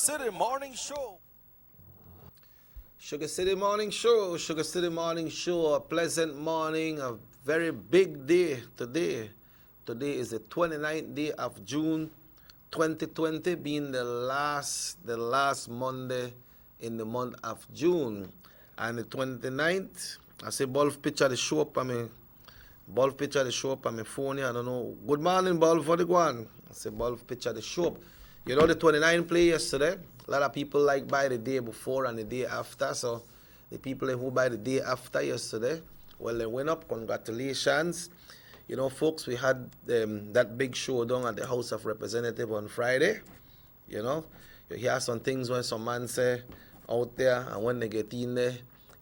City Morning Show. Sugar City Morning Show, Sugar City Morning Show, a pleasant morning, a very big day today. Today is the 29th day of June 2020, being the last Monday in the month of June. And the 29th, I say bulb picture the show up on me. Bulb picture the show up on my phone here. I don't know. Good morning, Bulb, for the one. I say bulb picture the show up. You know the 29 play yesterday? A lot of people like buy the day before and the day after. So the people who buy the day after yesterday, well, they went up. Congratulations. You know, folks, we had that big showdown at the House of Representatives on Friday. You know, you hear some things when some man say out there, and when they get in there,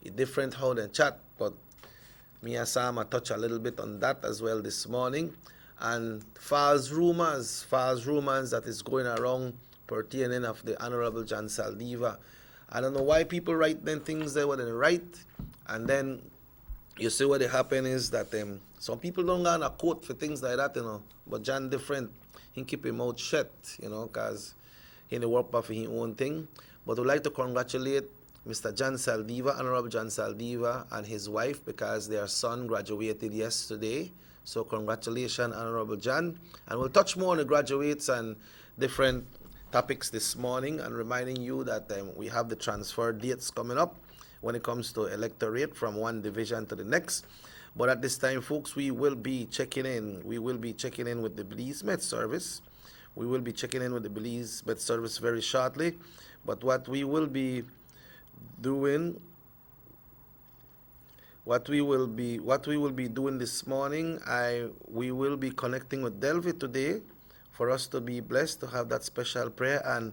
it's different how they chat. But me and Sam touch a little bit on that as well this morning. And false rumors that is going around pertaining of the Honorable John Saldiva. I don't know why people write them things there what they write, and then you see what happen is that some people don't go on a quote for things like that, you know. But John different, he keep his mouth shut, you know, because he work for his own thing. But we'd like to congratulate Mr. John Saldiva, Honorable John Saldiva, and his wife, because their son graduated yesterday. So congratulations, Honorable John. And we'll touch more on the graduates and different topics this morning, and reminding you that we have the transfer dates coming up when it comes to electorate from one division to the next. But at this time, folks, we will be checking in. We will be checking in with the Belize Met Service. We will be checking in with the Belize Met Service very shortly. But what we will be doing, what we will be doing this morning, we will be connecting with Delvi today for us to be blessed to have that special prayer. And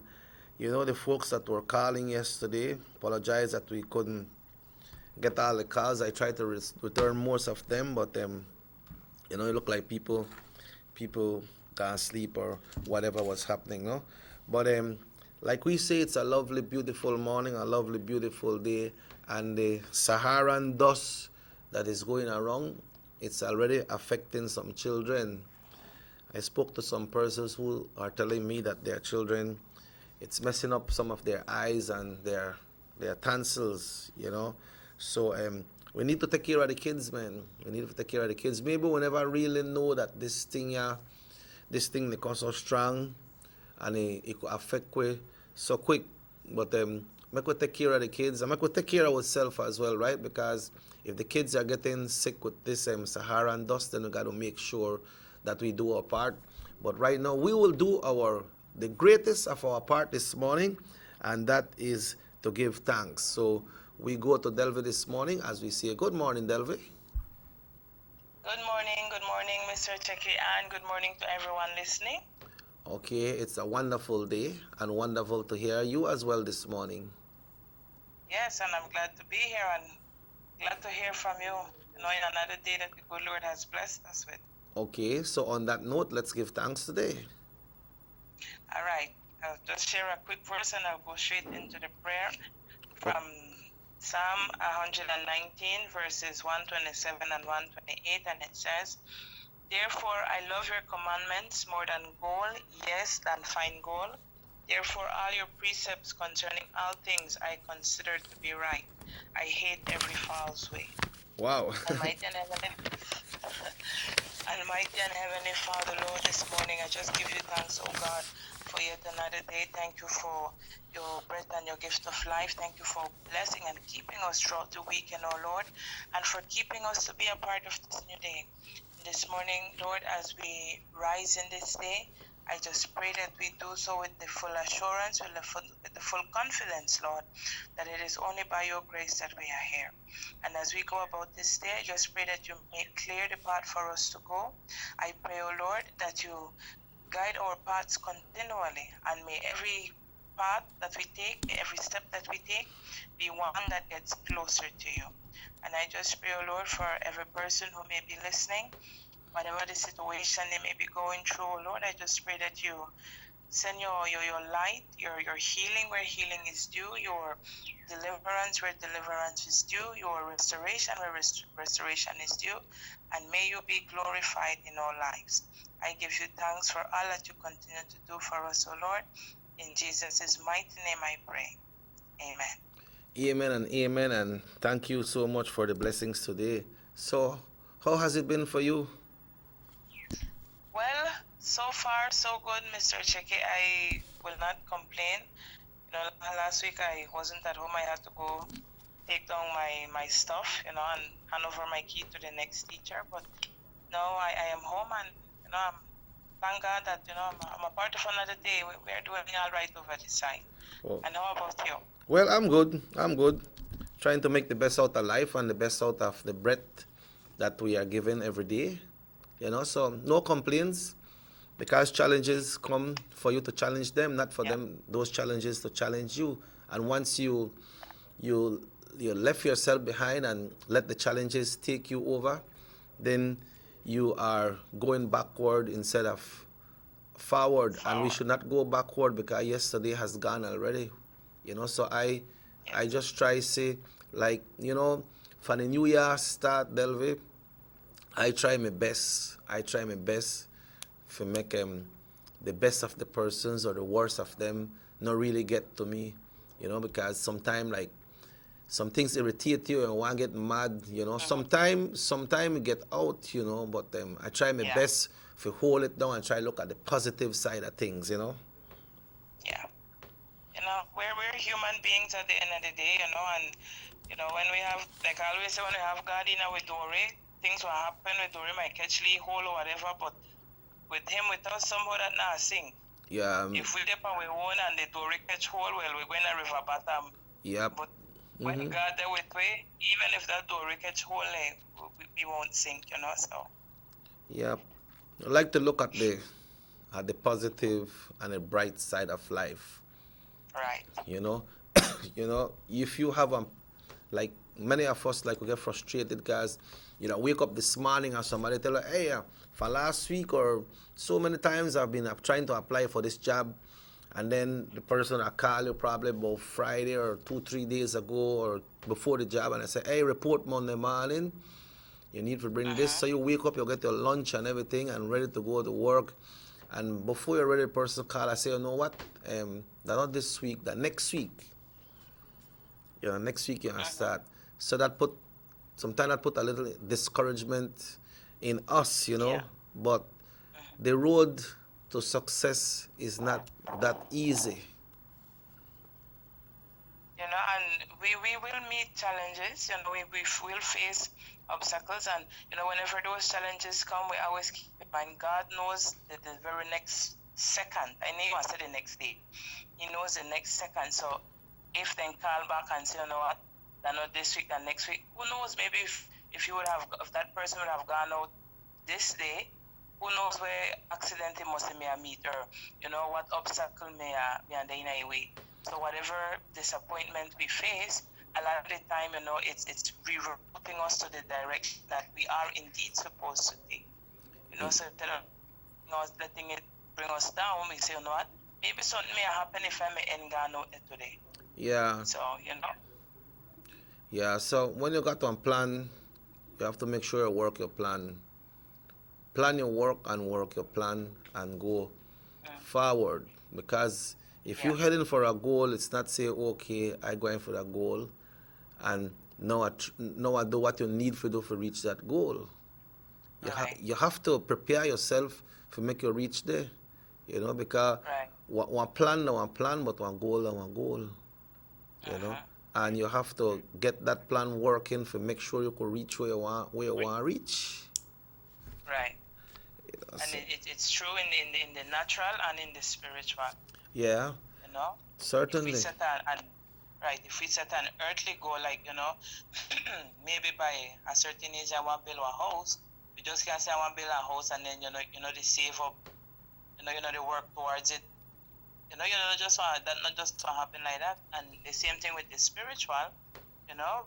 you know, the folks that were calling yesterday, apologize that we couldn't get all the calls. I tried to return most of them, but you know, it looked like people can't sleep or whatever was happening, no? But like we say, it's a lovely, beautiful morning, a lovely, beautiful day, and the Saharan dust that is going around, it's already affecting some children. I spoke to some persons who are telling me that their children, it's messing up some of their eyes and their tonsils, you know. So we need to take care of the kids, man. We need to take care of the kids. Maybe we never really know that this thing they cause so strong, and it could affect we so quick. But make we take care of the kids, and make we take care of ourselves as well, right? Because if the kids are getting sick with this Saharan dust, then we got to make sure that we do our part. But right now, we will do the greatest of our part this morning, and that is to give thanks. So we go to Delvi this morning as we say, good morning, Delvi. Good morning, Mr. Checky, and good morning to everyone listening. Okay, it's a wonderful day, and wonderful to hear you as well this morning. Yes, and I'm glad to be here, and glad to hear from you, in another day that the good Lord has blessed us with. Okay, so on that note, let's give thanks today. All right, I'll just share a quick verse and I'll go straight into the prayer from Psalm 119, verses 127 and 128, and it says, "Therefore I love your commandments more than gold, yes, than fine gold. Therefore all your precepts concerning all things I consider to be right. I hate every false way." Wow. Almighty and Heavenly Father, Lord, this morning I just give you thanks, oh God, for yet another day. Thank you for your breath and your gift of life. Thank you for blessing and keeping us throughout the weekend, oh Lord, and for keeping us to be a part of this new day. This morning, Lord, as we rise in this day, I just pray that we do so with the full assurance, with the full confidence, Lord, that it is only by your grace that we are here. And as we go about this day, I just pray that you make clear the path for us to go. I pray, oh Lord, that you guide our paths continually, and may every path that we take, every step that we take, be one that gets closer to you. And I just pray, oh Lord, for every person who may be listening, whatever the situation they may be going through, oh Lord, I just pray that you send your light, your healing where healing is due, your deliverance where deliverance is due, your restoration where restoration is due, and may you be glorified in our lives. I give you thanks for all that you continue to do for us, O Lord. In Jesus' mighty name I pray. Amen. Amen and amen, and thank you so much for the blessings today. So, how has it been for you? Well, so far so good, Mr. Cheke. I will not complain. Last week I wasn't at home. I had to go take down my stuff, and hand over my key to the next teacher. But now I am home, and I'm thank God that I'm a part of another day. We are doing all right over this side. Oh. And how about you? Well, I'm good. I'm good. Trying to make the best out of life and the best out of the breath that we are given every day. So no complaints, because challenges come for you to challenge them, not for them, those challenges to challenge you. And once you left yourself behind and let the challenges take you over, then you are going backward instead of forward. And we should not go backward, because yesterday has gone already. So I just try say, like, for the new year start, Delve, I try my best to make the best of the persons or the worst of them not really get to me, because sometimes, like, some things irritate you and want to get mad, Sometimes you get out, but I try my best to hold it down and try to look at the positive side of things, Yeah. We're human beings at the end of the day, and when we have, like I always say, when we have God in our dory, things will happen. With Dory might catch Lee hole or whatever, but with him, with us, somehow that now sing. Yeah. If we dip on we own and the Dory catch hole, well, we're going to river bottom. Yep. But when God there with we, even if that Dory catch hole, we won't sink, So. Yep. I like to look at the positive and the bright side of life. Right. If you have like many of us, like, we get frustrated because wake up this morning and somebody tell her, hey, for last week or so many times I've been trying to apply for this job, and then the person I call you probably about Friday or 2-3 days ago or before the job, and I say, hey, report Monday morning, you need to bring this. So you wake up, you get your lunch and everything and ready to go to work. And before you're ready, the person call, I say, you know what, not this week, that next week. Next week you can start. So sometimes that put a little discouragement in us, But the road to success is not that easy. And we will meet challenges, we will face obstacles, and whenever those challenges come, we always keep in mind God knows the very next second. I know I said the next day. He knows the next second. So if then call back and say, what, they're not this week, and next week, who knows? Maybe if that person would have gone out this day, who knows where accident he must may meet, or what obstacle may under in a way. So whatever disappointment we face, a lot of the time, it's rerouting us to the direction that we are indeed supposed to take. So instead of letting it bring us down, we say, what, maybe something may happen if I may end gone out today. Yeah. So, Yeah, so when you got on plan, you have to make sure you work your plan. Plan your work and work your plan and go forward. Because if you're heading for a goal, it's not say, okay, I'm going for that goal, and now I do what you need to do to reach that goal. You have to prepare yourself to make you reach there, because one plan, but one goal, and you have to get that plan working to make sure you can reach where you want to reach. Right. And it's true in the natural and in the spiritual. Yeah. Certainly. If we set an earthly goal, like, maybe by a certain age I want to build a house, we just can't say I want to build a house and then, they save up, they work towards it. Just that not just to happen like that. And the same thing with the spiritual, not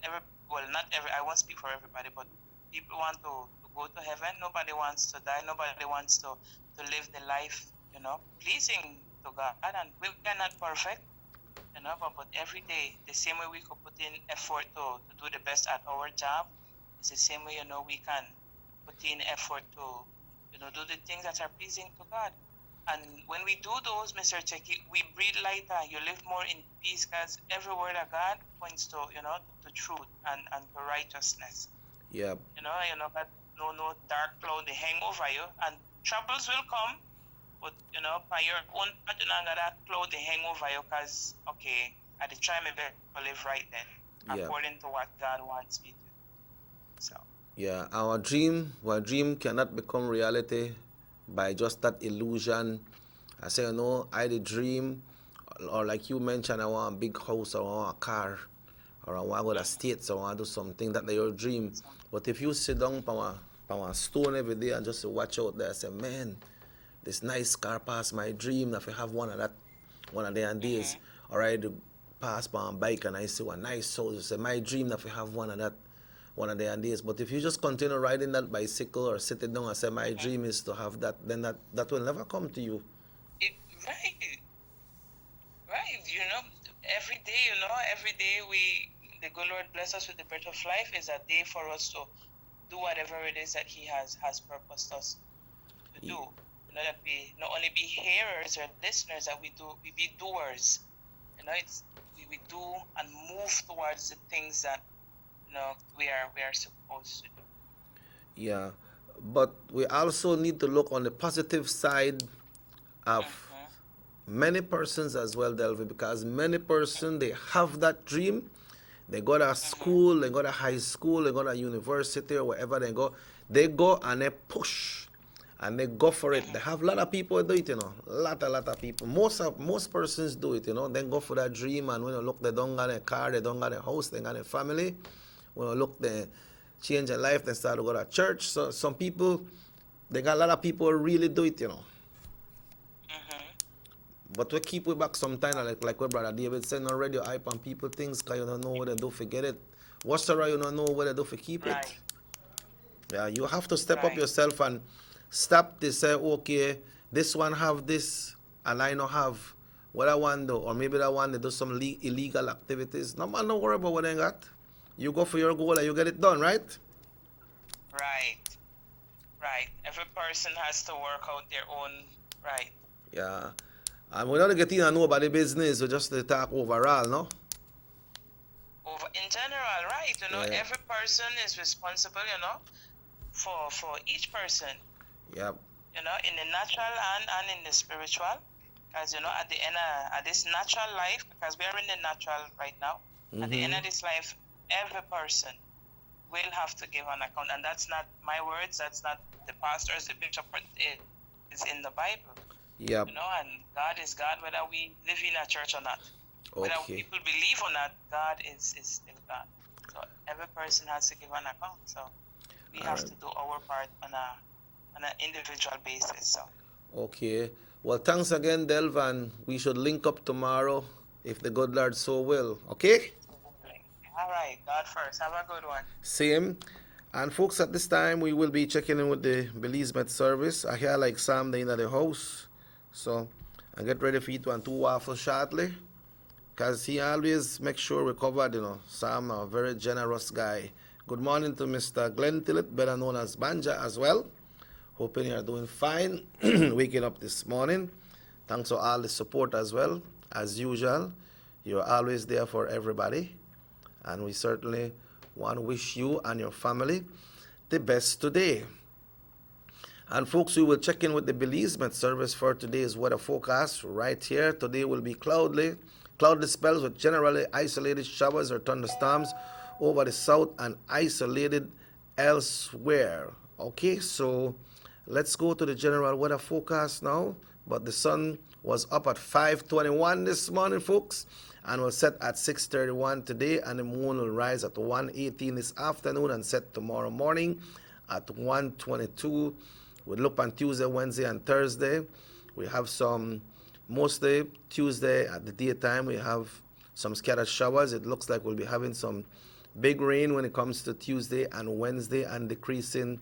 every, I won't speak for everybody, but people want to go to heaven. Nobody wants to die. Nobody wants to live the life, pleasing to God. And we are not perfect, but every day, the same way we could put in effort to do the best at our job, it's the same way, we can put in effort to, do the things that are pleasing to God. And when we do those, Mr. Checky, we breathe lighter. You live more in peace because every word of God points to, to truth and to righteousness. Yeah. That no dark cloud they hang over you, and troubles will come, but by your own part, that cloud they hang over you because, okay, I did try my best to live right then, according to what God wants me to do. So. Yeah, our dream cannot become reality by just that illusion. I say, I did dream, or like you mentioned, I want a big house, or I want a car, or I want to go to the States, or I want to do something that your dream. But if you sit down on a stone every day and just watch out there, say, man, this nice car past my dream, if I have one of them days, or I pass by a bike and I see one nice house, I say, my dream, if I have one of them days. But if you just continue riding that bicycle or sitting down and say, my dream is to have that, then that will never come to you. Right. Every day the good Lord bless us with the breath of life is a day for us to do whatever it is that He has purposed us to do. That we not only be hearers or listeners, that we be doers. We do and move towards the things that we are supposed to do. Yeah, but we also need to look on the positive side of many persons as well, Delvin, because many persons, they have that dream. They go to school, they go to high school, they go to university or wherever they go and they push and they go for it. They have a lot of people do it, a lot of people. Most persons do it, then go for that dream, and when you look, they don't got a car, they don't got a house, they got a family. When you look, they change their life, they start to go to church. So some people, they got a lot of people really do it, But we keep it back sometimes, like what Brother David said, no radio hype on people things, because you don't know what they do, forget it. What's the right, you don't know what they do, for keep it. Yeah, you have to step up yourself and stop to say, okay, this one have this, and I don't have what I want to do, or maybe that one they do some illegal activities. No man, don't worry about what they got. You go for your goal and you get it done, right? Right. Every person has to work out their own right. Yeah. And we're not getting to know about the business, we just talk overall, no? In general, right? Every person is responsible, for each person. Yep. In the natural and in the spiritual. Because, at the end of this natural life, because we are in the natural right now, at the end of this life, every person will have to give an account. And that's not my words, that's not the pastors, the bishop, it is in the Bible. Yep. And God is God, whether we live in a church or not. Whether people believe or not, God is still God. So every person has to give an account. So we have to do our part on an individual basis. So. Okay. Well, thanks again, Delv, and we should link up tomorrow if the good Lord so will. Okay? All right. God first. Have a good one. Same. And folks, at this time, we will be checking in with the Belize Met service. I hear like Sam in the house. So, I get ready for you to 2 waffles shortly. Because he always makes sure we covered, Sam, a very generous guy. Good morning to Mr. Glenn Tillett, better known as Banja as well. Hoping you're doing fine, waking up this morning. Thanks for all the support as well. As usual, you're always there for everybody. And we certainly want to wish you and your family the best today. And folks, we will check in with the Belize Met service for today's weather forecast right here. Today will be cloudy spells with generally isolated showers or thunderstorms over the south and isolated elsewhere. Okay, so let's go to the general weather forecast now. But the sun was up at 5:21 this morning, folks, and will set at 6:31 today, and the moon will rise at 1:18 this afternoon and set tomorrow morning at 1:22. We'll look on Tuesday, Wednesday, and Thursday. We have some, mostly Tuesday at the daytime, we have some scattered showers. It looks like we'll be having some big rain when it comes to Tuesday and Wednesday, and decreasing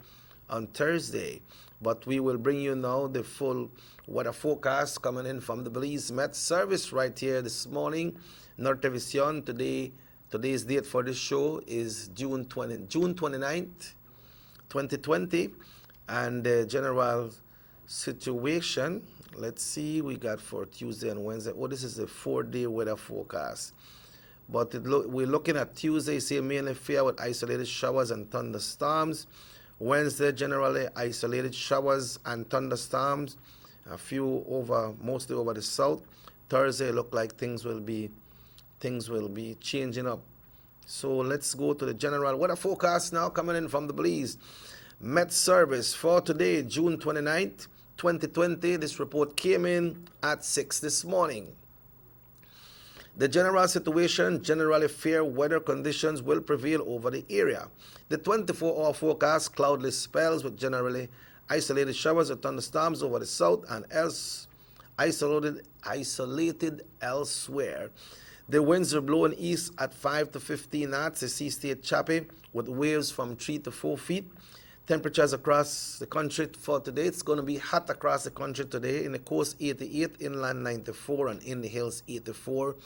on Thursday. But we will bring you now the full weather forecast coming in from the Belize Met service right here this morning. Norte Vision, today's date for this show is June 29th, 2020. And the general situation, Let's see, we got for Tuesday and Wednesday. Oh, this is a 4-day weather forecast. But we're looking at Tuesday, say mainly fair with isolated showers and thunderstorms. Wednesday, generally isolated showers and thunderstorms. A few mostly over the south. Thursday, look like things will be changing up. So let's go to the general weather forecast now, coming in from the Belize Met Service for today, June 29th, 2020. This report came in at 6 this morning. The general situation, generally fair weather conditions will prevail over the area. The 24-hour forecast, cloudless spells with generally isolated showers or thunderstorms over the south and else isolated elsewhere. The winds are blowing east at 5 to 15 knots. The sea stayed choppy with waves from 3 to 4 feet. Temperatures across the country for today, it's going to be hot across the country today. In the coast, 88, inland 94, and in the hills, 84.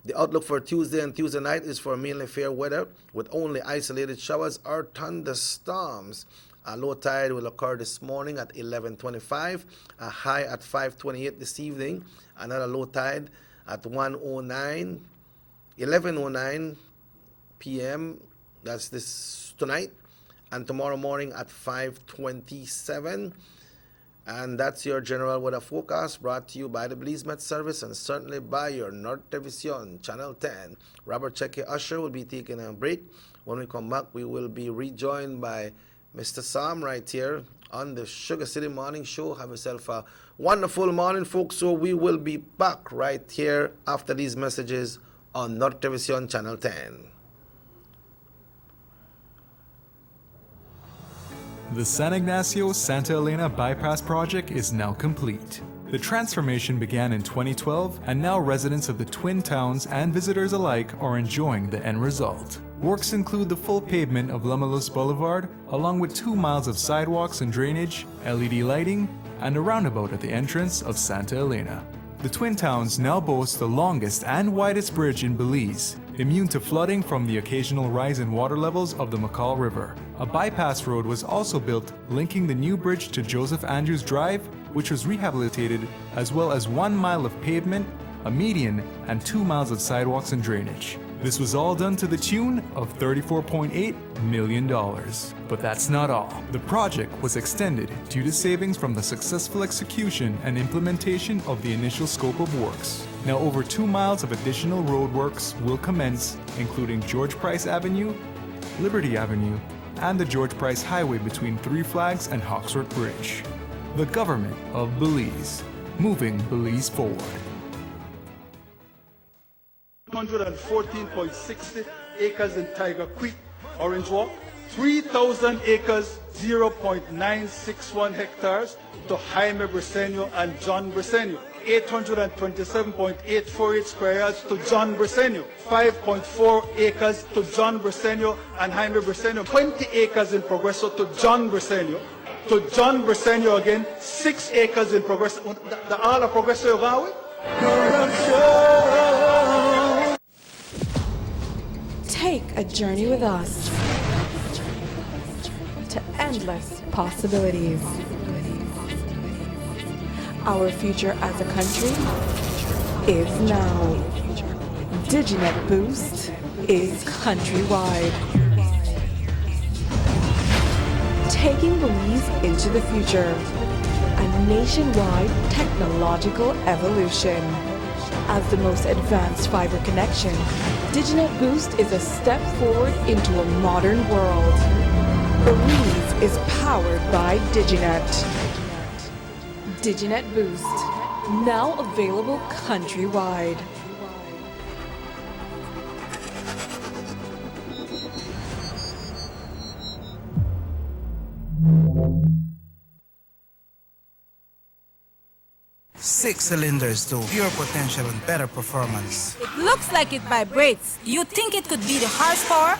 The outlook for Tuesday and Tuesday night is for mainly fair weather with only isolated showers or thunderstorms. A low tide will occur this morning at 11:25, a high at 5:28 this evening, another low tide at 11:09 p.m. That's this tonight, and tomorrow morning at 5:27. And that's your general weather forecast brought to you by the Belize Met Service and certainly by your North Television, Channel 10. Robert Cheque Usher will be taking a break. When we come back, we will be rejoined by Mr. Sam right here on the Sugar City Morning Show. Have yourself a wonderful morning, folks. So we will be back right here after these messages on North Television, Channel 10. The San Ignacio-Santa Elena Bypass Project is now complete. The transformation began in 2012, and now residents of the Twin Towns and visitors alike are enjoying the end result. Works include the full pavement of Lamalus Boulevard, along with 2 miles of sidewalks and drainage, LED lighting, and a roundabout at the entrance of Santa Elena. The Twin Towns now boast the longest and widest bridge in Belize, immune to flooding from the occasional rise in water levels of the McCall River. A bypass road was also built linking the new bridge to Joseph Andrews Drive, which was rehabilitated, as well as 1 mile of pavement, a median, and 2 miles of sidewalks and drainage. This was all done to the tune of $34.8 million. But that's not all. The project was extended due to savings from the successful execution and implementation of the initial scope of works. Now over 2 miles of additional roadworks will commence, including George Price Avenue, Liberty Avenue, and the George Price Highway between Three Flags and Hawksworth Bridge. The government of Belize, moving Belize forward. 114.60 acres in Tiger Creek, Orange Walk, 3,000 acres, 0.961 hectares to Jaime Briceño and John Briceño, 827.848 square yards to John Briceño, 5.4 acres to John Briceño and Jaime Briceño, 20 acres in Progreso to John Briceño again, 6 acres in Progreso. The all of Progreso you go with? Take a journey with us to endless possibilities. Our future as a country is now. DigiNet Boost is countrywide. Taking Belize into the future. A nationwide technological evolution. As the most advanced fiber connection, DigiNet Boost is a step forward into a modern world. Belize is powered by DigiNet. DigiNet Boost, now available countrywide. Six cylinders to pure potential and better performance. It looks like it vibrates. You think it could be the horsepower?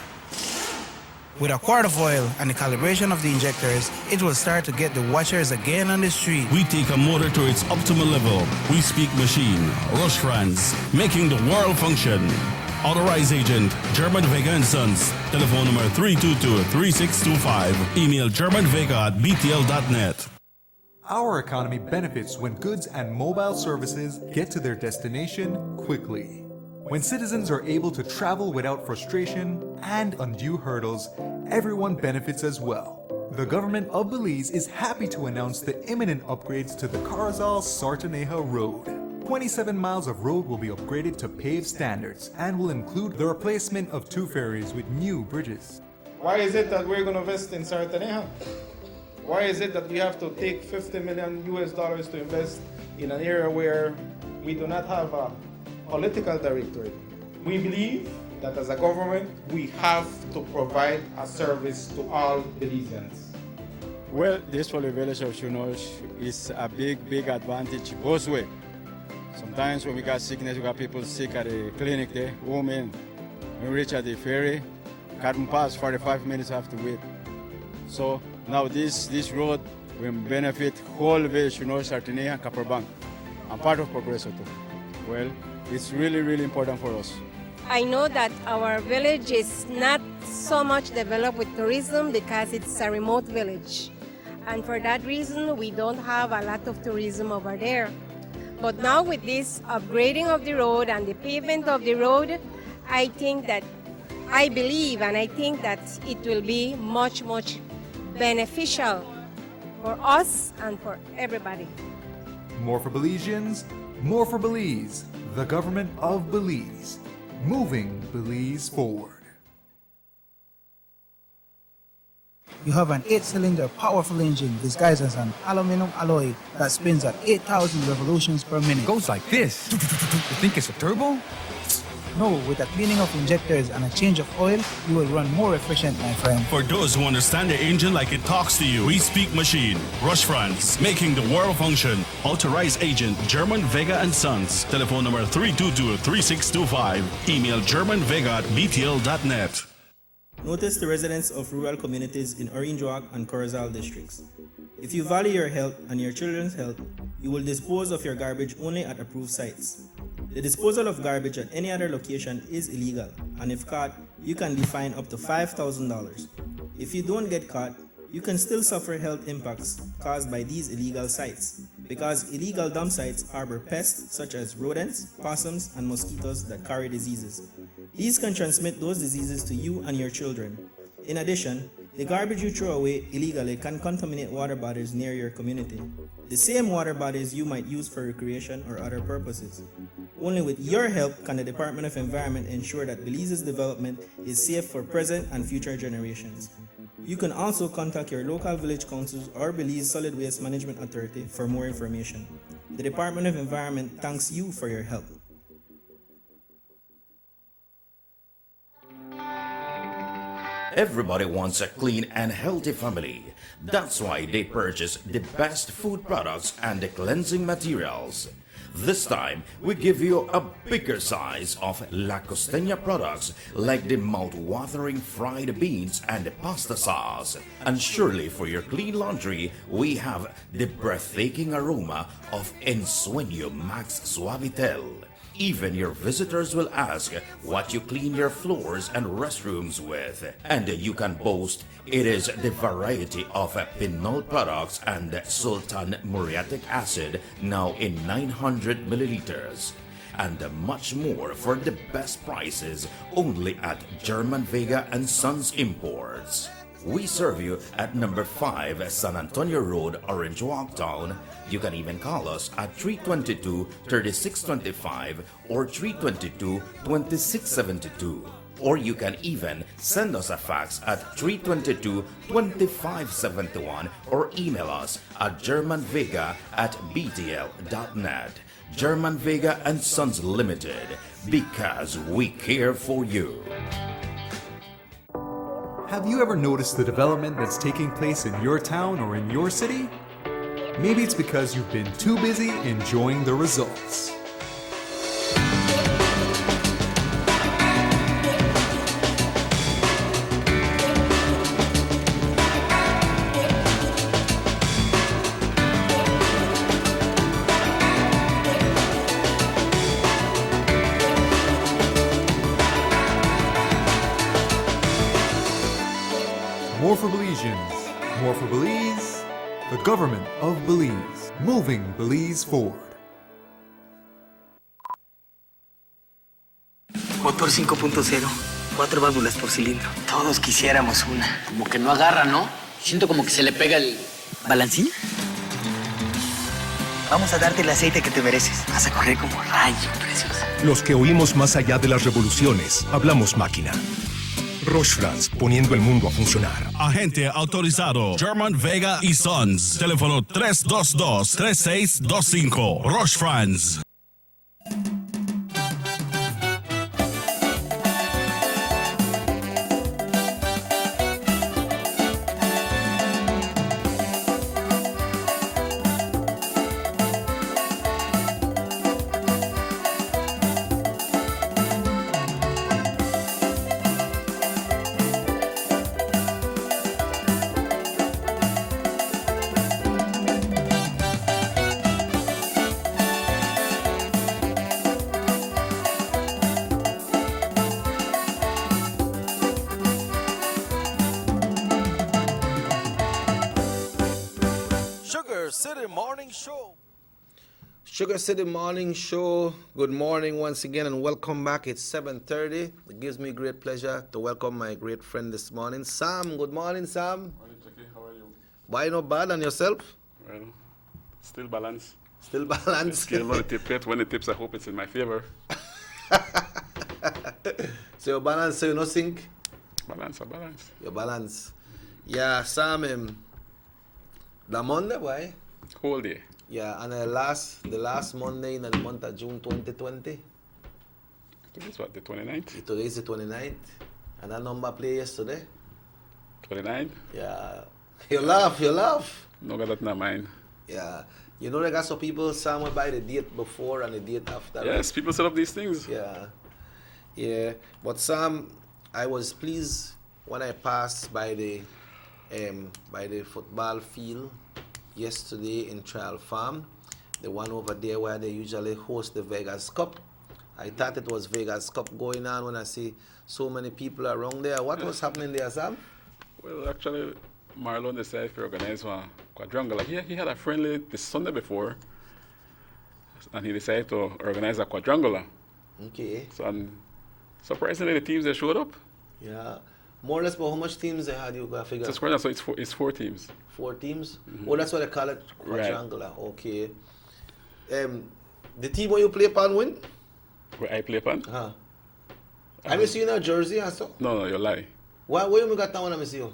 With a quart of oil and the calibration of the injectors, it will start to get the watchers again on the street. We take a motor to its optimal level. We speak machine, Rush France, making the world function. Authorized agent, German Vega & Sons. Telephone number 322-3625. Email germanvega@btl.net. our economy benefits when goods and mobile services get to their destination quickly. When citizens are able to travel without frustration and undue hurdles, everyone benefits as well. The government of Belize is happy to announce the imminent upgrades to the Carazal-Sartaneja Road. 27 miles of road will be upgraded to paved standards and will include the replacement of 2 ferries with new bridges. Why is it that we're going to invest in Sartaneja? Why is it that we have to take $50 million to invest in an area where we do not have a political directorate? We believe that as a government, we have to provide a service to all Belizeans. Well, this for the village of Shunosh is a big advantage both ways. Sometimes when we got sickness, we got people sick at the clinic there, women. When we reach at the ferry, can't pass 45 minutes, have to wait. So now this road will benefit whole village, Shunosh, Sartaneja, and Copperbank. I'm part of Progreso too. Well, it's really important for us. I know that our village is not so much developed with tourism because it's a remote village. And for that reason, we don't have a lot of tourism over there. But now with this upgrading of the road and the pavement of the road, I think that, I believe and I think that it will be much beneficial for us and for everybody. More for Belizeans, more for Belize, the government of Belize. Moving Belize forward. You have an 8-cylinder powerful engine disguised as an aluminum alloy that spins at 8,000 revolutions per minute. Goes like this. You think it's a turbo? No, with a cleaning of injectors and a change of oil, you will run more efficient, my friend. For those who understand the engine like it talks to you, we speak machine. Rush France, making the world function. Authorized agent, German Vega and Sons. Telephone number 322-3625. Email germanvega@btl.net. Notice the residents of rural communities in Orinjoak and Corozal districts. If you value your health and your children's health, you will dispose of your garbage only at approved sites. The disposal of garbage at any other location is illegal, and if caught, you can be fined up to $5,000. If you don't get caught, you can still suffer health impacts caused by these illegal sites, because illegal dump sites harbor pests such as rodents, possums, and mosquitoes that carry diseases. These can transmit those diseases to you and your children. In addition, the garbage you throw away illegally can contaminate water bodies near your community, the same water bodies you might use for recreation or other purposes. Only with your help can the Department of Environment ensure that Belize's development is safe for present and future generations. You can also contact your local village councils or Belize Solid Waste Management Authority for more information. The Department of Environment thanks you for your help. Everybody wants a clean and healthy family. That's why they purchase the best food products and the cleansing materials. This time, we give you a bigger size of La Costeña products like the mouth-watering fried beans and the pasta sauce. And surely for your clean laundry, we have the breathtaking aroma of Ensueño Max Suavitel. Even your visitors will ask what you clean your floors and restrooms with. And you can boast it is the variety of Pinol products and Sultan muriatic acid now in 900 milliliters. And much more for the best prices only at German Vega and Sons Imports. We serve you at number 5 San Antonio Road, Orange Walk Town. You can even call us at 322-3625 or 322-2672. Or you can even send us a fax at 322-2571 or email us at germanvega@btl.net. German Vega and Sons Limited, because we care for you. Have you ever noticed the development that's taking place in your town or in your city? Maybe it's because you've been too busy enjoying the results. More for Belizeans, more for Belize, The government of Belize, moving Belize forward. Motor 5.0, 4 válvulas por cilindro. Todos quisiéramos una. Como que no agarra, ¿no? Siento como que se le pega el... ¿Balancín? Vamos a darte el aceite que te mereces. Vas a correr como rayo, preciosa. Los que oímos más allá de las revoluciones, hablamos máquina. Roche France, poniendo el mundo a funcionar. Agente autorizado German Vega y Sons. Teléfono 322-3625. Roche France. Sugar City Morning Show. Sugar City Morning Show. Good morning once again and welcome back. It's 7:30. It gives me great pleasure to welcome my great friend this morning, Sam. Good morning, Sam. Morning, Jackie. How are you? Why not bad? And yourself? Well, still balance. Still balance. Scale on the tip plate. When it tips, I hope it's in my favor. So your balance, so you no sink? Balance, a balance. Your balance. Yeah, Sam, the Monday, boy? Whole day. Yeah, and the last Monday in the month of June 2020. Today's what, the 29th? Today is the 29th. And that number played yesterday. 29? Yeah. You laugh. No, got that in mind. Yeah. You know, they got some people, some will buy the date before and the date after. Yes, people set up these things. Yeah. Yeah. But Sam, I was pleased when I passed by the football field yesterday in Trial Farm, the one over there where they usually host the Vegas Cup. I thought it was Vegas Cup going on when I see so many people around there. What was happening there, Sam? Well, actually, Marlon decided to organize one quadrangular. He had a friendly the Sunday before, and he decided to organize a quadrangular. Okay. So, and surprisingly, the teams that showed up. Yeah. More or less, but how much teams they had, you got to figure? So it's four teams. 4 teams? Mm-hmm. Oh, that's what they call it, quadrangular. Right. Okay. The team where you play upon win? Where I play upon? Uh-huh. I miss you in a jersey and so? No, you lie. Where you got that one I miss you?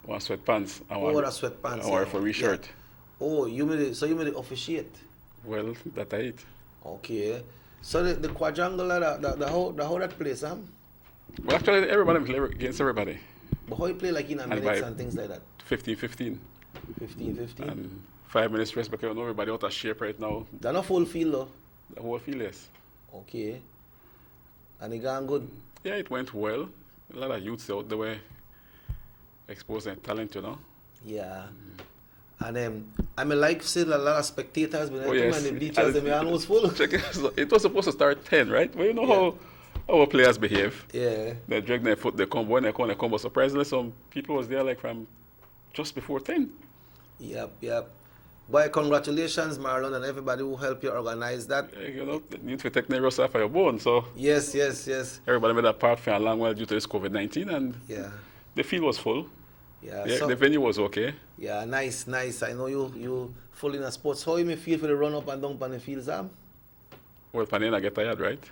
One sweatpants. The sweatpants. Or for shirt. Yeah. Oh, you made it officiate? Well, that I eat. Okay. So the quadrangular, the how that plays, huh? Well, actually, everybody play against everybody. But how you play like in a minutes and things like that? 15-15. 15-15? And 5 minutes rest because everybody out of shape right now. They're not full field though? The whole field, yes. Okay. And it gone good? Yeah, it went well. A lot of youths out there were exposing talent, you know. Yeah. And I like seeing a lot of spectators, but the bleachers, they almost full. It was supposed to start 10, right? Well, you know how our players behave. Yeah. They drag their foot, they come, when they come, but surprisingly, some people was there like from just before 10. Yep. Boy, congratulations, Marlon, and everybody who helped you organize that. You know, you need to take the rust off of your bone, so. Yes. Everybody made a part for a long while due to this COVID-19, and the field was full. Yeah. The venue was okay. Yeah, nice. I know you full in a sports. How you may feel for the run up and down on the field, Sam? Well, Panina get tired, right?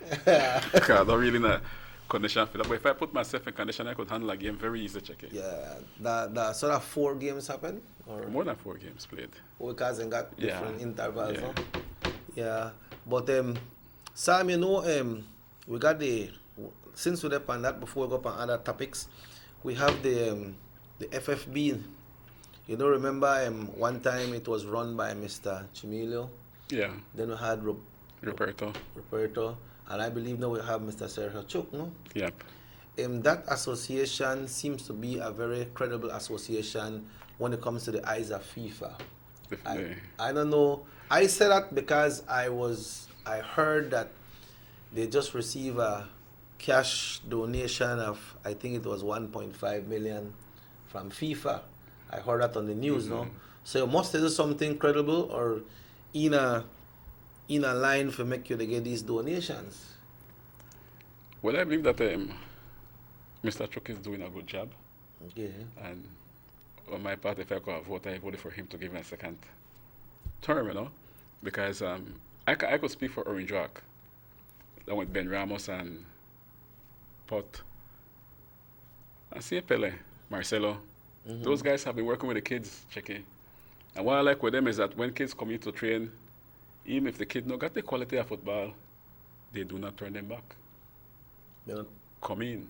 Because I'm not really in a condition for that. But if I put myself in condition, I could handle a game very easy, check it. Yeah. The sort of 4 games happened? Or? More than 4 games played. Because they got different intervals, yeah. No? Yeah. But Sam, you know, we got since we're up on that, before we go up on other topics, we have the FFB. You know, remember one time it was run by Mr. Chimilio? Yeah. Then we had Roberto. And I believe now we have Mr. Sergio Chuk, no? Yep. That association seems to be a very credible association when it comes to the eyes of FIFA. I don't know. I say that because I heard that they just received a cash donation of, I think it was 1.5 million from FIFA. I heard that on the news, no? So you must do something credible or in a line for make you to get these donations. Well, I believe that Mr. Chuck is doing a good job. Okay. And on my part, if I could have voted, I voted for him to give me a second term, you know, because I could speak for Orange Rock. That with Ben Ramos and Pot, and see Pele, Marcelo. Those guys have been working with the kids, Checky. And what I like with them is that when kids come in to train, even if the kid not got the quality of football, they do not turn them back. They don't come in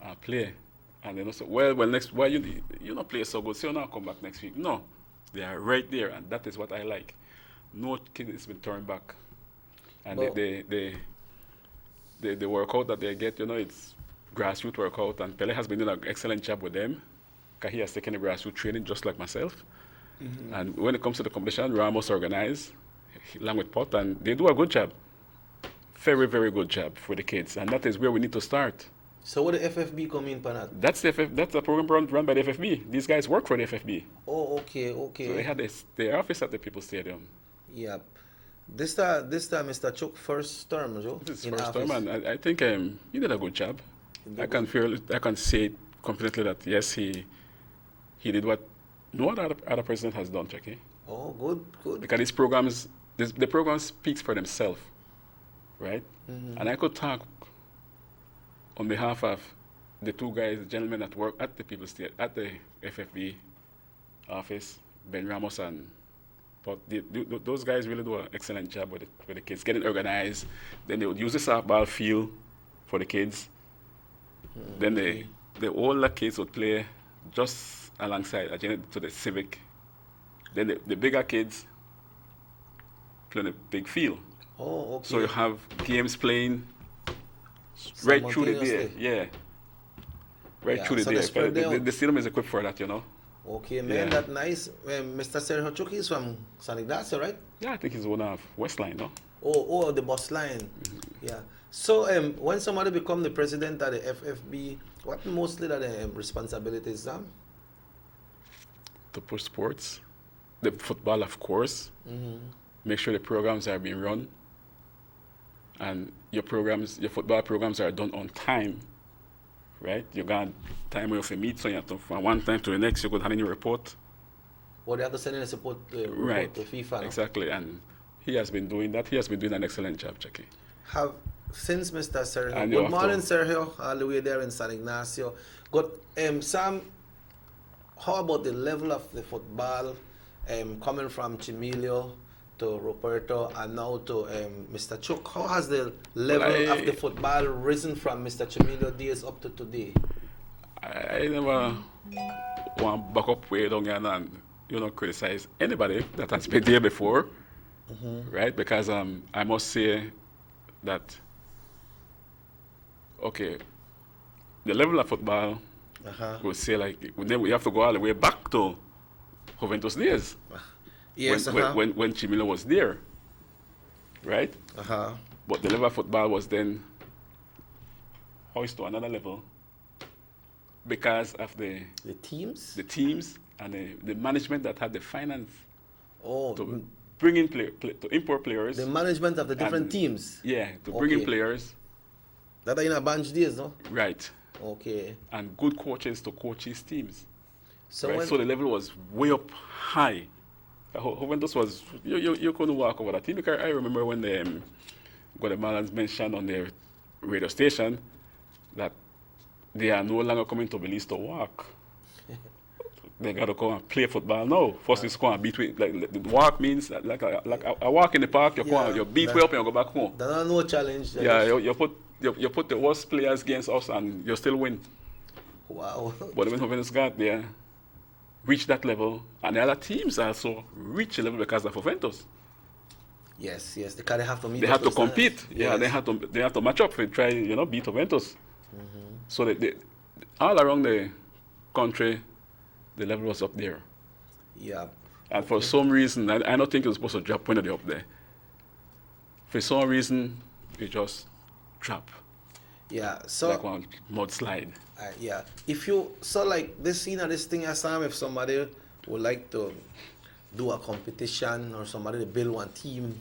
and play. And they don't say, well, you not play so good, so you not come back next week. No, they are right there, and that is what I like. No kid has been turned back. And the workout that they get, you know, it's grassroots workout, and Pele has been doing an excellent job with them, because he has taken the grassroots training just like myself. And when it comes to the competition, Ramos organize, along with Pot, and they do a good job. Very, very good job for the kids, and that is where we need to start. So what the FFB come in for that? That's the program run by the FFB. These guys work for the FFB. Oh, okay. So they had their office at the People's Stadium. Yep. This time, Mr. Chuck first term, Joe. This is first term, and I think he did a good job. I can say confidently that yes, he did what no other president has done, Jackie. Oh, good. Because these programs, the program speaks for themselves, right? And I could talk on behalf of the two gentlemen that work at the People's Theatre, at the FFB office, Ben Ramos and But those guys really do an excellent job with the kids, getting organized. Then they would use the softball field for the kids. Then the older kids would play just alongside, to the civic. Then the bigger kids play in the big field. Oh, okay. So you have games playing right through the day. Yeah. Right through the day. The stadium is equipped for that, you know. Okay, man, that's nice. Mr. Sergio Chucky is from San Ignacio, right? Yeah, I think he's one of Westline, no? Oh, the bus line. Yeah. So when somebody become the president of the FFB, what mostly are the responsibilities? To push sports, the football, of course. Make sure the programs are being run, and your football programs are done on time. Right? You got time where you meet, so you have to, from one time to the next, you could have any report. Well, they have to send in a support right. to FIFA. No? Exactly, and he has been doing that. He has been doing an excellent job, Jackie. Since Mr. Sergio, good morning, Sergio, all the way there in San Ignacio. Sam, how about the level of the football coming from Chimilio to Roberto and now to Mr. Chuck? How has the level of the football risen from Mr. Chimilio days up to today? I never want to back up way down and criticize anybody that has been there before, right? Because I must say that the level of football, we'll say we have to go all the way back to Juventus days. Yes, when Chimilio was there, right? But the level of football was then hoisted to another level because of the teams and the management that had the finance to bring in to import players. The management of the different teams. Yeah, to bring in players. That are in a bunch days, no? Right. Okay. And good coaches to coach his teams. So the level was way up high. Juventus was, you couldn't walk over that team, because I remember when the Guatemalans mentioned on their radio station that they are no longer coming to Belize to walk. They got to come and play football now. First, it's going to beat with, the walk means like a walk in the park, you beat way up and you go back home. That's no challenge. Yeah, you put the worst players against us and you still win. Wow. But when Juventus got there, reach that level, and the other teams also reach a level because of Juventus. Yes, because they have to meet. They have to compete. Yeah, they have to match up and try, beat Juventus. So they all around the country, the level was up there. Yeah. And for some reason, I don't think it was supposed to drop when they're up there. For some reason, it just drop. Yeah. So like one mudslide. Yeah. If you this thing, Assam, if somebody would like to do a competition or somebody to build one team,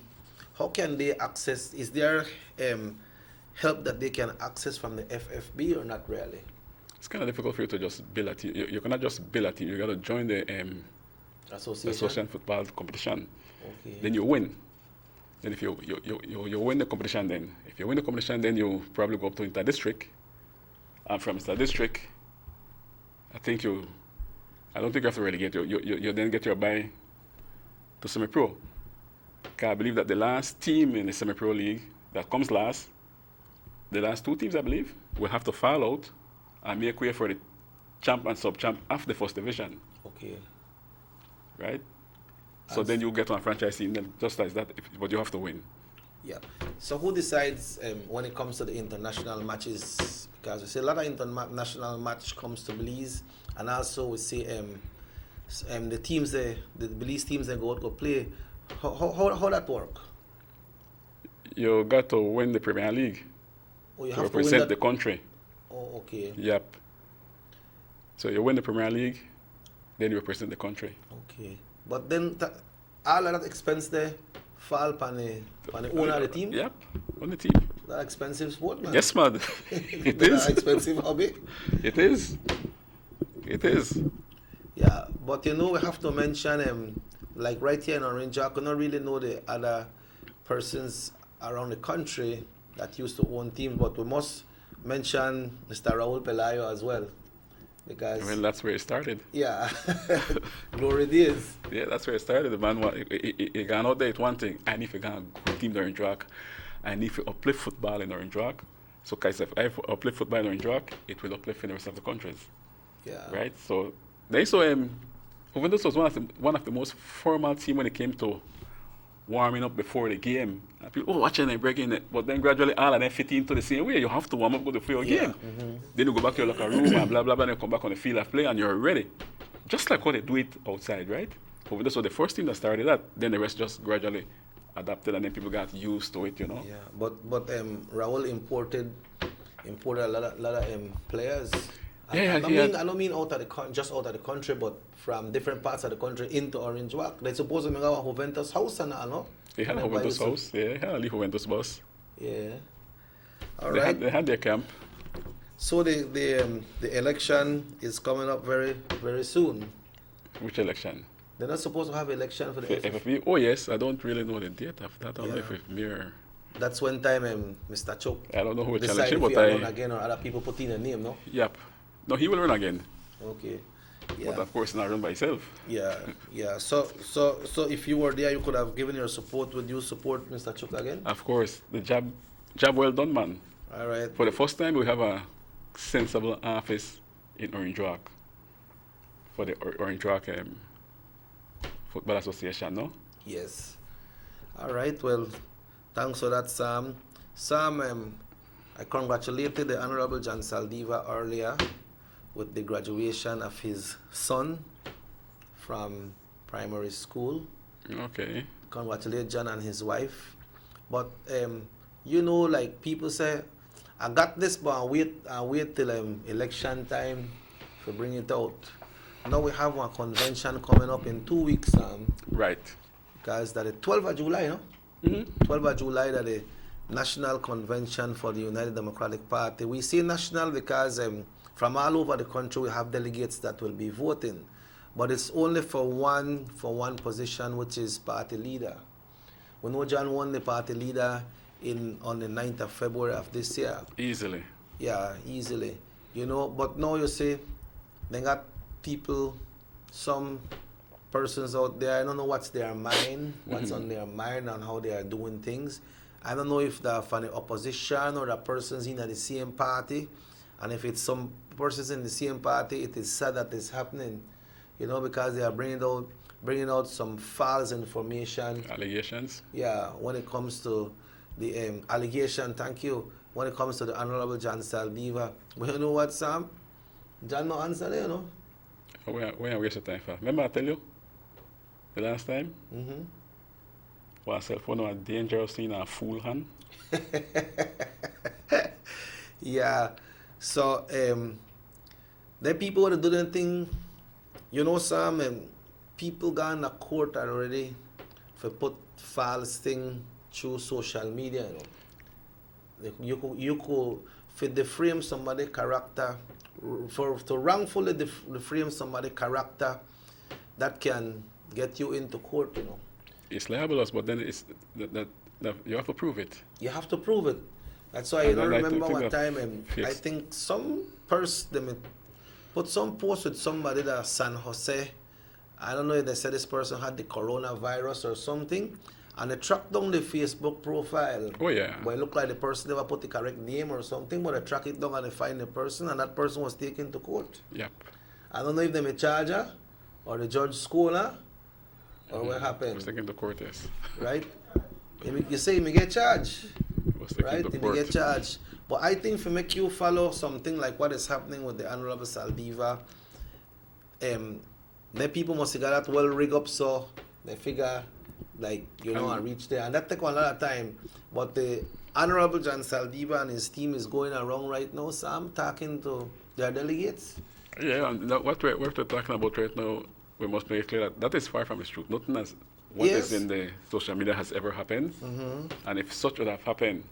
how can they access? Is there help that they can access from the FFB or not really? It's kind of difficult for you to just build a team. You cannot just build a team. You got to join the association football competition. Okay. Then you win. Then if you win the competition, then if you win the competition, then you probably go up to inter-district. And from inter-district, I don't think you have to relegate. You then get your buy to semi-pro. I believe that the last team in the semi-pro league that comes last, the last two teams, I believe, will have to file out and make way for the champ and sub-champ of the first division. Okay. Right? So then you get on a franchise team, just like that, but you have to win. Yeah. So who decides when it comes to the international matches? Because we see a lot of international match comes to Belize, and also we see the teams, the Belize teams that go play. How that work? You got to win the Premier League to represent the country. Oh, okay. Yep. So you win the Premier League, then you represent the country. Okay. But then all of that expense there fall upon the owner of the team? Yep, on the team. That expensive sport, man. Yes, man. It is. That expensive hobby? It is. It is. Yeah, but we have to mention, like right here in Orange, I cannot really know the other persons around the country that used to own teams, but we must mention Mr. Raul Pelayo as well. Because that's where it started. Yeah, glory days. Yeah, that's where it started. The man, he got out there, it's one thing. And if you got a good team in Orange Rock, and if you uplift football in Orange Rock, so guys, if I uplift football in Orange Rock, it will uplift in the rest of the countries. Yeah. Right? So, they saw Juventus was one of the most formal team when it came to warming up before the game. And people, watching and breaking it. But then gradually all of them fit into the same way. You have to warm up, go to your game. Mm-hmm. Then you go back to your locker room and blah, blah, blah, and you come back on the field of play and you're ready. Just like how they do it outside, right? Juventus was the first team that started that. Then the rest just gradually adapted and then people got used to it, Yeah, but Raul imported a lot of players. Yeah, I don't mean just out of the country, but from different parts of the country into Orange Walk. They suppose to have a Juventus house and all, no? They had a Juventus house, yeah, they had a Juventus bus. Yeah. All right. They had their camp. So the election is coming up very, very soon. Which election? They're not supposed to have election for the FFB? Oh yes, I don't really know the date of that. I don't know if it's near. That's when time Mr. Choke. I don't know who decide challenge him, if but he run again or other people put in a name, no? Yep. No, he will run again. Okay. Yeah. But of course not run by himself. Yeah. So if you were there, you could have given your support. Would you support Mr. Choke again? Of course. The job well done, man. All right. For the first time, we have a sensible office in Orange Rock. For the Orange Rock Football Association, no? Yes. All right. Well, thanks for that, Sam. Sam, I congratulated the Honorable John Saldiva earlier with the graduation of his son from primary school. Okay. Congratulate John and his wife. But, like people say, I got this, but I wait till election time to bring it out. Now we have one convention coming up in 2 weeks. Right. Because that is 12th of July, no? Mm-hmm. 12th of July, that the National Convention for the United Democratic Party. We say national because from all over the country we have delegates that will be voting. But it's only for one position, which is party leader. We know John won the party leader on the 9th of February of this year. Easily. Yeah, easily. But now you see, they got people, some persons out there, I don't know what's their mind, what's on their mind and how they are doing things. I don't know if they're from the opposition or the persons in the same party. And if it's some persons in the same party, it is sad that it's happening, because they are bringing out some false information. Allegations? Yeah, when it comes to the allegation, thank you, when it comes to the Honorable John Saldiva. But you know what, Sam? John no answer there, We are wasting time for. Remember I tell you the last time? Mm-hmm. Well, cell phone was dangerous in a full hand. Yeah. So the people that do the thing, Sam, people gone to court already for put false thing through social media, you could for defame somebody character, to wrongfully defame somebody character, that can get you into court, It's libelous, but then it's that you have to prove it. You have to prove it. That's why you don't remember one time I think some person they put some post with somebody that San Jose. I don't know if they said this person had the coronavirus or something, and they tracked down the Facebook profile. Oh yeah. But it looked like the person never put the correct name or something, but they track it down and they find the person, and that person was taken to court. Yep. I don't know if they may charge her or the judge school her or what happened. Was taken to court, yes. Right? You say you may get charged. Right? You may get charged. But I think for make you follow something like what is happening with the Honorable Saldiva, the people must have got that well rigged up so they figure like, I reach there. And that take a lot of time. But the Honorable John Saldiva and his team is going around right now, so I'm talking to their delegates. Yeah, and what we're talking about right now, we must make it clear that is far from the truth. Nothing as what is in the social media has ever happened. And if such would have happened,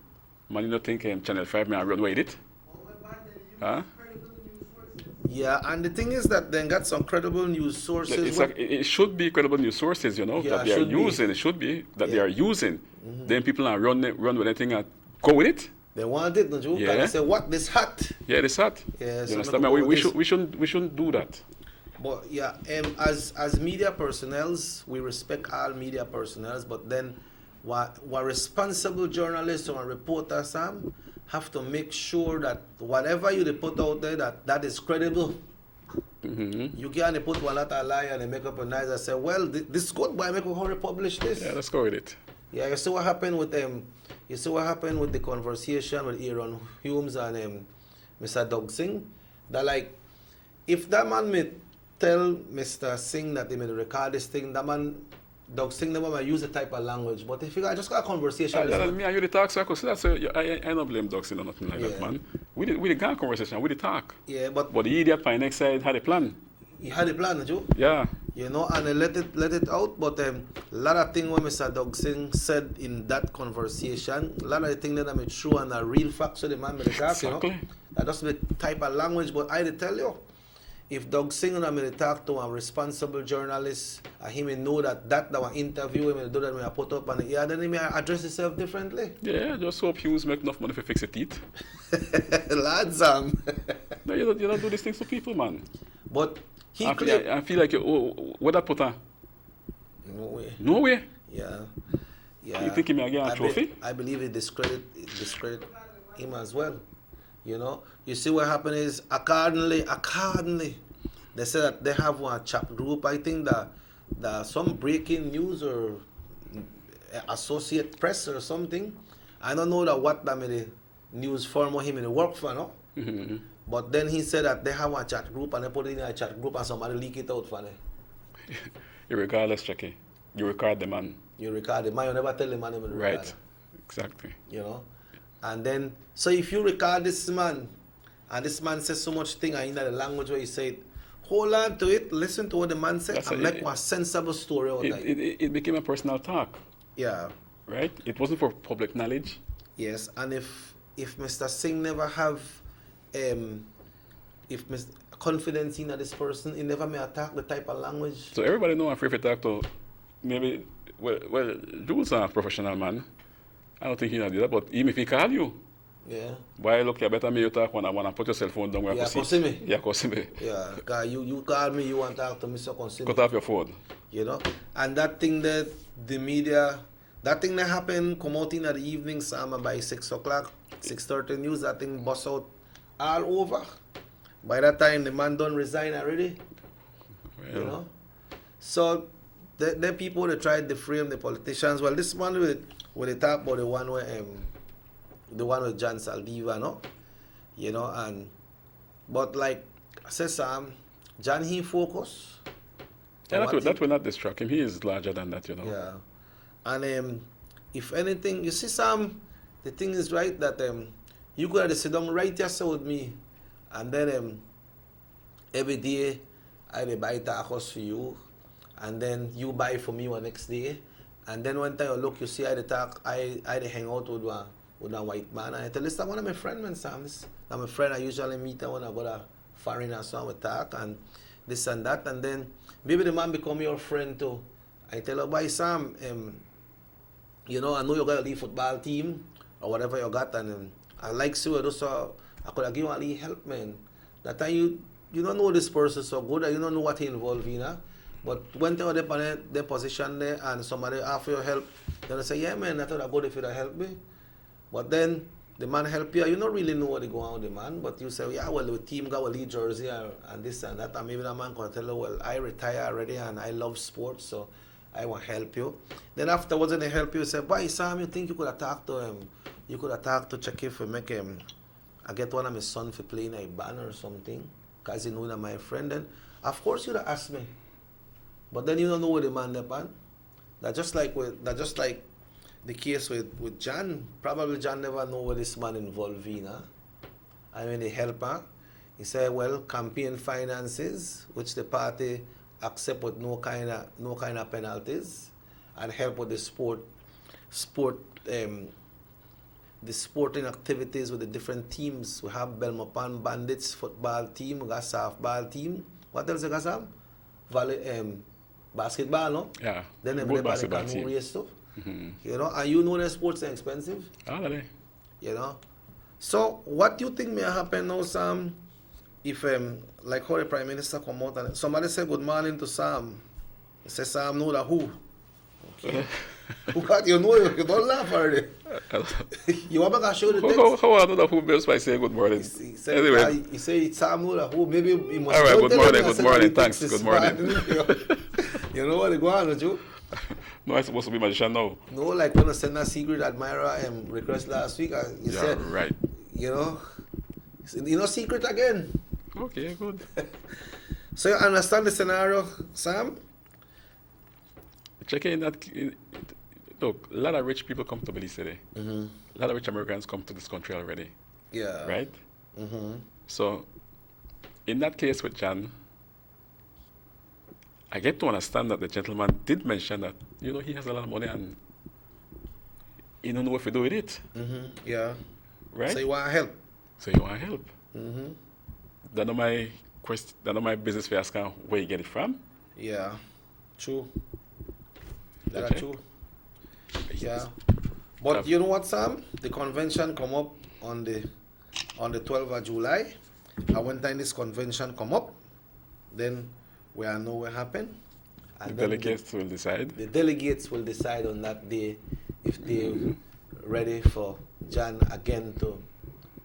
man, you don't think Channel 5 may run with it? Huh? Yeah, and the thing is that they got some credible news sources. It should be credible news sources, that they are using. It should be that they are using. Then people are run with anything and go with it. They want it, don't you? Yeah. They say, what, this hot? Yeah, this hot. Yeah, you understand? We shouldn't do that. But yeah, as media personnels, we respect all media personnels, but then what responsible journalists or reporters have to make sure that whatever you put out there, that is credible. You can't put one out a lie and they make up a nice and say, well, this is good, but I make a hurry publish this. Yeah, let's go with it. Yeah, you see what happened with them. You see what happened with the conversation with Aaron Humes and Mr. Doug Singh? That like, if that man may tell Mr. Singh that he may record this thing, that man, Doug Singh never might use the type of language. But if you just got a conversation... me and you the talk, so I could say that. So I don't blame Doug Singh or nothing like that, man. We the got a conversation, we the talk. Yeah, but the idiot by next side had a plan. He had a plan, did you? Yeah. And they let it out, but a lot of things what Mr. Doug Singh said in that conversation, a lot of the things that are true and are real facts, so the man made it talk, Exactly. That just the type of language, but I tell you, if Doug Singh and I may talk to a responsible journalist, and he may know that one interview, he may do that, may put up, and then he may address himself differently. Yeah, just hope Hughes make enough money to fix your teeth. Lads, No, you don't do these things to people, man. But I feel like what that put on? No way. No way? Yeah. You think he may get a trophy? I believe it discredit him as well. You see what happened is accordingly, they say that they have one chat group. I think that some breaking news or Associate Press or something. I don't know what the news firm or him in the work for, no? But then he said that they have a chat group and they put it in a chat group and somebody leak it out for them. Regardless, Chucky. You record the man. You record the man, you never tell the man even record. Right, exactly. And then, so if you record this man, and this man says so much thing in the language where he said, hold on to it, listen to what the man said, and make a sensible story out of it. It became a personal talk. Yeah. Right? It wasn't for public knowledge. Yes, and if Mr. Singh never have confidence in this person, he never may attack the type of language. So everybody know I'm free to talk to maybe, well, Jules a professional man. I don't think he do that, but even if he call you, yeah. Why look, you better me you talk when I want to put your cell phone down where I can see me. Yeah, cause me. Yeah, because you call me, you want to talk to me, so consider. Cut off your phone. And that thing that the media, that thing that happened, come out in the evening, by 6 o'clock, 6:30 news, that thing bust out all over. By that time, the man done resign already. Well. So, the people that tried to frame the politicians, well, this one with the talk about the one with John Saldiva, no? But like I said, Sam, John, he focus. Yeah, that will not distract him. He is larger than that, Yeah. And if anything, you see, Sam, the thing is right that you go to sit down right yourself with me, and then every day I buy tacos for you, and then you buy for me one next day. And then one time you look, you see I talk, I hang out with a white man, and I tell this one of my friend, man, Sam. This my friend I usually meet when I go to foreign or so we talk and this and that, and then maybe the man become your friend too. I tell her, boy Sam, you know, I know you got a lead football team or whatever you got, and I like you, so I could have give you a little help, man. That time you don't know this person so good, and you don't know what he involved in, but when they are in their position there and somebody offer your help, they say, yeah man, I thought I'd go if you'd help me. But then the man help you don't really know what they go on with the man, but you say, yeah, well, the team got a lead jersey and this and that, and maybe the man can tell you, well, I retire already and I love sports, so I want to help you. Then afterwards, when they help you, say, boy, Sam, you think you could have talked to him? You could have talked to check if we make him, I get one of my son for playing a band or something, because he know that my friend. Then, of course, you'd have asked me. But then you don't know what the man depend. That's just like the case with John. Probably John never know what this man involved in. And when they help her, he said, well, campaign finances, which the party accept with no kind of penalties, and help with the sporting activities with the different teams. We have Belmopan Bandits football team, we got softball team. What else you got, Sam? Basketball, no? Yeah. Then they good play basketball canoe team. race stuff. Mm-hmm. You know, and you know that sports are expensive. Really? You know. So what do you think may happen now, Sam? If like how the Prime Minister come out and somebody say good morning to Sam. He say Sam know that who? Okay. What you know you don't laugh already. You want to show the text? How I know that who bells by saying good morning? Anyway. He say Sam know that who, maybe he must. All right, good morning, thanks. Good morning. You know what they go on, don't you? No, I'm supposed to be magician now. No, like when I sent a secret admirer request last week, you said, right. You know, secret again. Okay, good. So you understand the scenario, Sam? Checking that. Look, a lot of rich people come to Belize City. Mm-hmm. A lot of rich Americans come to this country already. Yeah. Right? Mm-hmm. So, in that case with Jan, I get to understand that the gentleman did mention that, you know, he has a lot of money and he don't know what to do with it. Mm-hmm. Yeah. Right? So you want help. Mm-hmm. That's not my question. That's not my business for asking where you get it from. Yeah. True. That's true. Yeah. But you know what, Sam? The convention come up on the 12th of July. And when time this convention come up, then we all know what happened. And the delegates will decide. The delegates will decide on that day if they're ready for Jan again to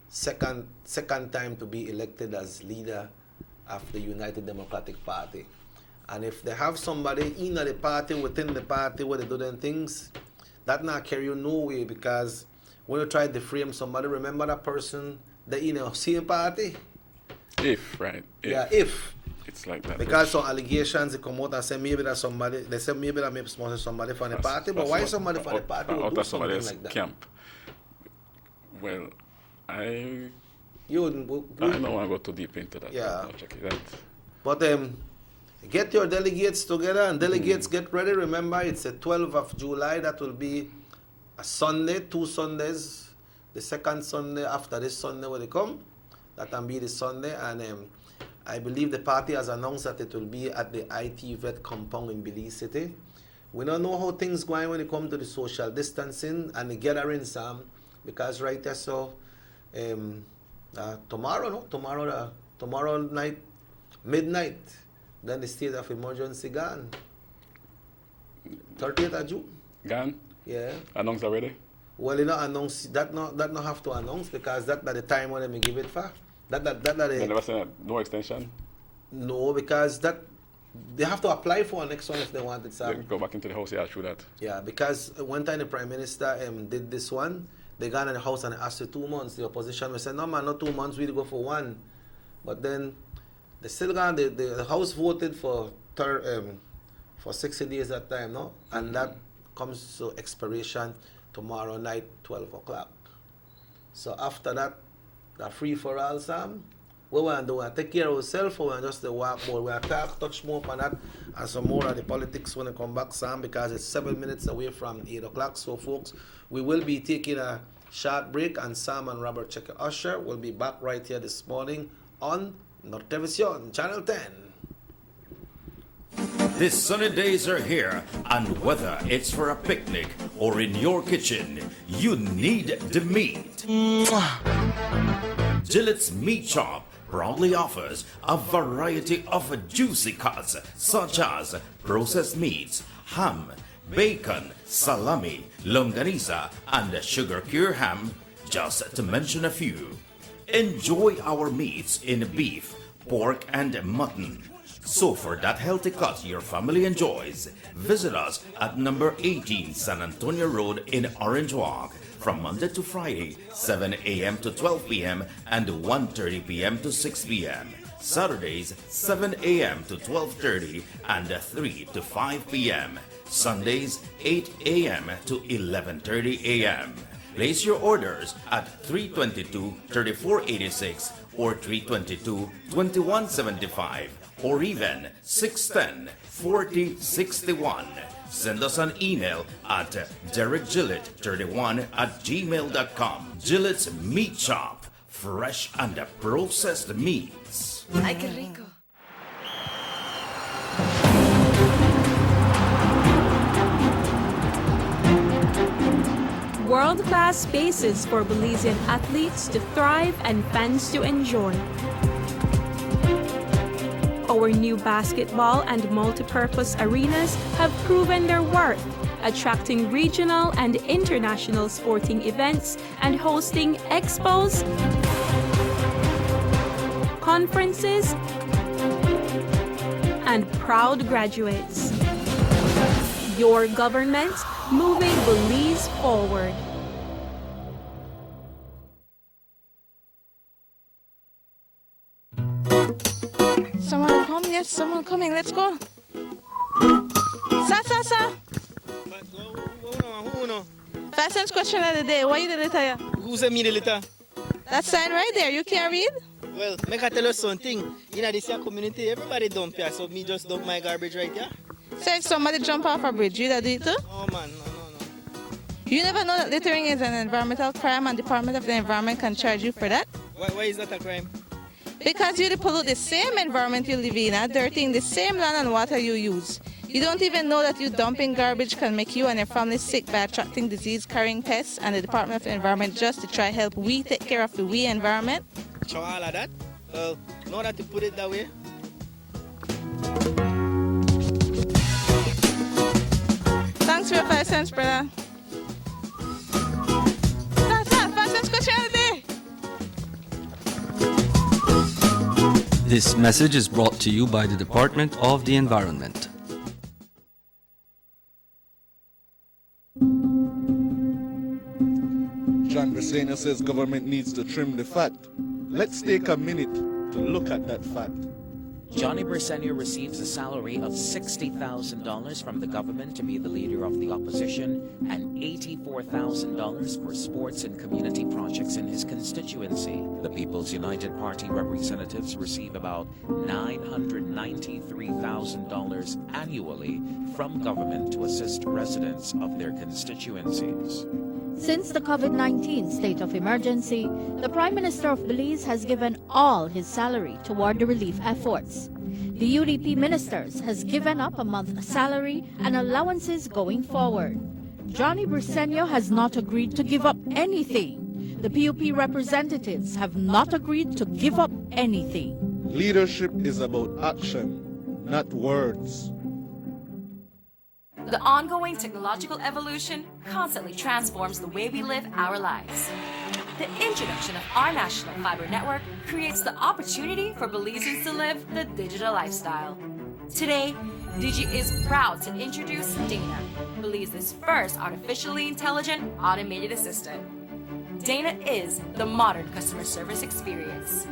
second time to be elected as leader of the United Democratic Party. And if they have somebody in the party, within the party, where they do them things, that not carry you nowhere, because when you try to frame somebody, remember that person that in the same party. If. It's like that. Because some allegations they come out and say maybe that somebody, they say maybe that maybe sponsor somebody from the party, but why somebody from the party would do something like that? Camp. Well, I don't want to go too deep into that. Yeah. That. But get your delegates together and delegates get ready. Remember, it's the 12th of July. That will be a Sunday, 2 Sundays. The second Sunday after this Sunday when they come, that will be the Sunday. And I believe the party has announced that it will be at the IT Vet compound in Belize City. We don't know how things going when it comes to the social distancing and the gathering, Sam, because right there, so tomorrow night, midnight, then the state of emergency gone. 30th of June. Gone? Yeah. Announced already? Well, you know, announce that not have to announce, because that by the time when they give it for. They never said no extension? No, because that they have to apply for a next one if they want it, Sam. They go back into the house, through that. Yeah, because one time the Prime Minister did this one, they got in the house and asked for 2 months. The opposition we said, no man, not 2 months, we'll go for 1. But then they still got the house voted for 60 days that time, no? And that comes to expiration tomorrow night, 12 o'clock. So after that, the free for all, Sam. What we want to do, we want to take care of ourselves, or we want just to walk more. We want to talk, touch more on that, and some more of the politics when I come back, Sam, because it's 7 minutes away from 8 o'clock. So, folks, we will be taking a short break, and Sam and Robert Checker Usher will be back right here this morning on Nortevisión, Channel 10. These sunny days are here, and whether it's for a picnic or in your kitchen, you need the meat. Gillette's Meat Shop proudly offers a variety of juicy cuts such as processed meats, ham, bacon, salami, longaniza, and sugar cure ham, just to mention a few. Enjoy our meats in beef, pork, and mutton. So for that healthy cut your family enjoys, visit us at number 18 San Antonio Road in Orange Walk from Monday to Friday, 7 a.m. to 12 p.m. and 1:30 p.m. to 6 p.m. Saturdays, 7 a.m. to 12:30 and 3 to 5 p.m. Sundays, 8 a.m. to 11:30 a.m. Place your orders at 322-3486 or 322-2175 or even 610-4061. Send us an email at derekgillett31@gmail.com. Gillette's Meat Shop, fresh and processed meats. Ay, qué rico. World-class spaces for Belizean athletes to thrive and fans to enjoy. Our new basketball and multi-purpose arenas have proven their worth, attracting regional and international sporting events and hosting expos, conferences, and proud graduates. Your government moving Belize forward. Someone come, yes, someone coming, let's go. Sa. Fastest question of the day, why you the letter? Who sent me the letter? That sign right there, you can't read? Well, make I tell you something. In this community, everybody dump here, so me just dump my garbage right here. So if somebody jump off a bridge, you that do it too? Oh man, no. You never know that littering is an environmental crime and Department of the Environment can charge you for that? Why is that a crime? Because you pollute the same environment you live in, dirtying the same land and water you use. You don't even know that you dumping garbage can make you and your family sick by attracting disease-carrying pests, and the Department of the Environment just to try help we take care of the environment. So all of that? Well, know that you put it that way. Thanks for your 5 cents, brother. That's 5 cents question of the day. This message is brought to you by the Department of the Environment. John Briseno says government needs to trim the fat. Let's take a minute to look at that fat. Johnny Briseno receives a salary of $60,000 from the government to be the leader of the opposition and $84,000 for sports and community projects in his constituency. The People's United Party representatives receive about $993,000 annually from government to assist residents of their constituencies. Since the COVID-19 state of emergency, the Prime Minister of Belize has given all his salary toward the relief efforts. The UDP ministers has given up a month's salary and allowances going forward. Johnny Briseno has not agreed to give up anything. The PUP representatives have not agreed to give up anything. Leadership is about action, not words. The ongoing technological evolution constantly transforms the way we live our lives. The introduction of our national fiber network creates the opportunity for Belizeans to live the digital lifestyle. Today, Digi is proud to introduce Dana, Belize's first artificially intelligent automated assistant. Dana is the modern customer service experience.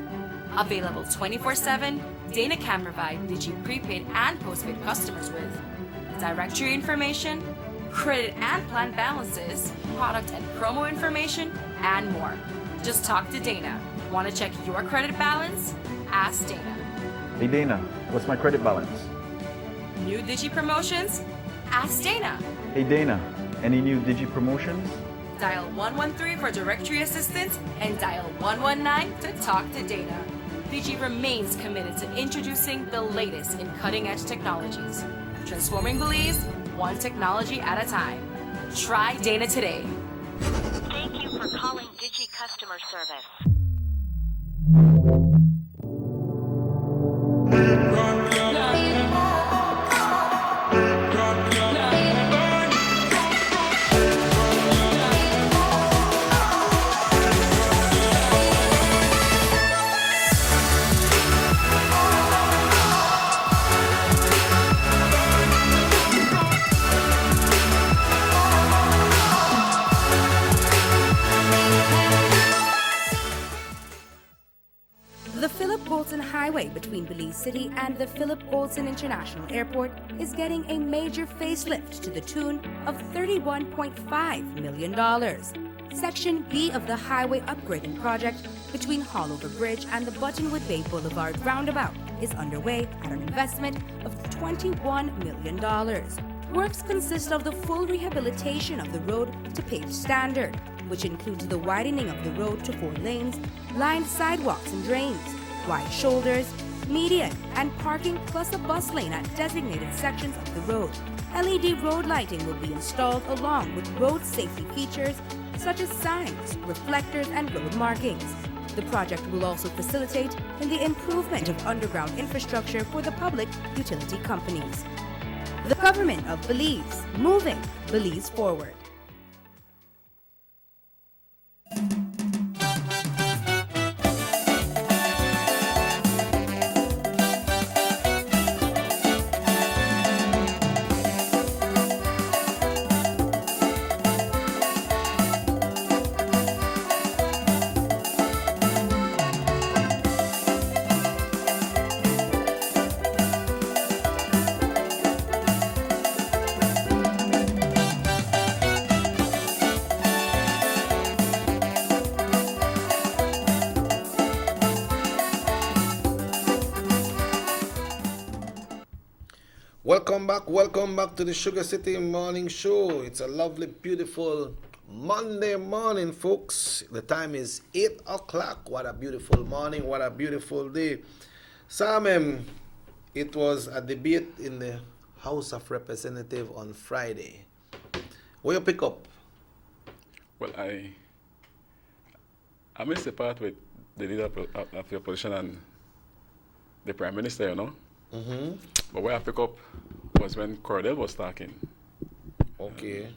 Available 24/7, Dana can provide Digi prepaid and postpaid customers with directory information, credit and plan balances, product and promo information, and more. Just talk to Dana. Want to check your credit balance? Ask Dana. Hey Dana, what's my credit balance? New Digi promotions? Ask Dana. Hey Dana, any new Digi promotions? Dial 113 for directory assistance and dial 119 to talk to Dana. Digi remains committed to introducing the latest in cutting-edge technologies, transforming Belize one technology at a time. Try Dana today. Thank you for calling Digi Customer Service. The Philip Goldson Highway between Belize City and the Philip Goldson International Airport is getting a major facelift to the tune of $31.5 million. Section B of the highway upgrading project between Haulover Bridge and the Buttonwood Bay Boulevard roundabout is underway at an investment of $21 million. Works consist of the full rehabilitation of the road to paved standard, which includes the widening of the road to 4 lanes, lined sidewalks and drains, wide shoulders, median, and parking, plus a bus lane at designated sections of the road. LED road lighting will be installed along with road safety features such as signs, reflectors, and road markings. The project will also facilitate in the improvement of underground infrastructure for the public utility companies. The Government of Belize, moving Belize forward. Welcome back to the Sugar City Morning Show. It's a lovely, beautiful Monday morning, folks. The time is 8 o'clock. What a beautiful morning, what a beautiful day. Sam, it was a debate in the House of Representatives on Friday. Where you pick up? Well, I missed the part with the leader of the opposition and the Prime Minister, you know. Mm-hmm. But where I pick up was when Cordell was talking. Okay.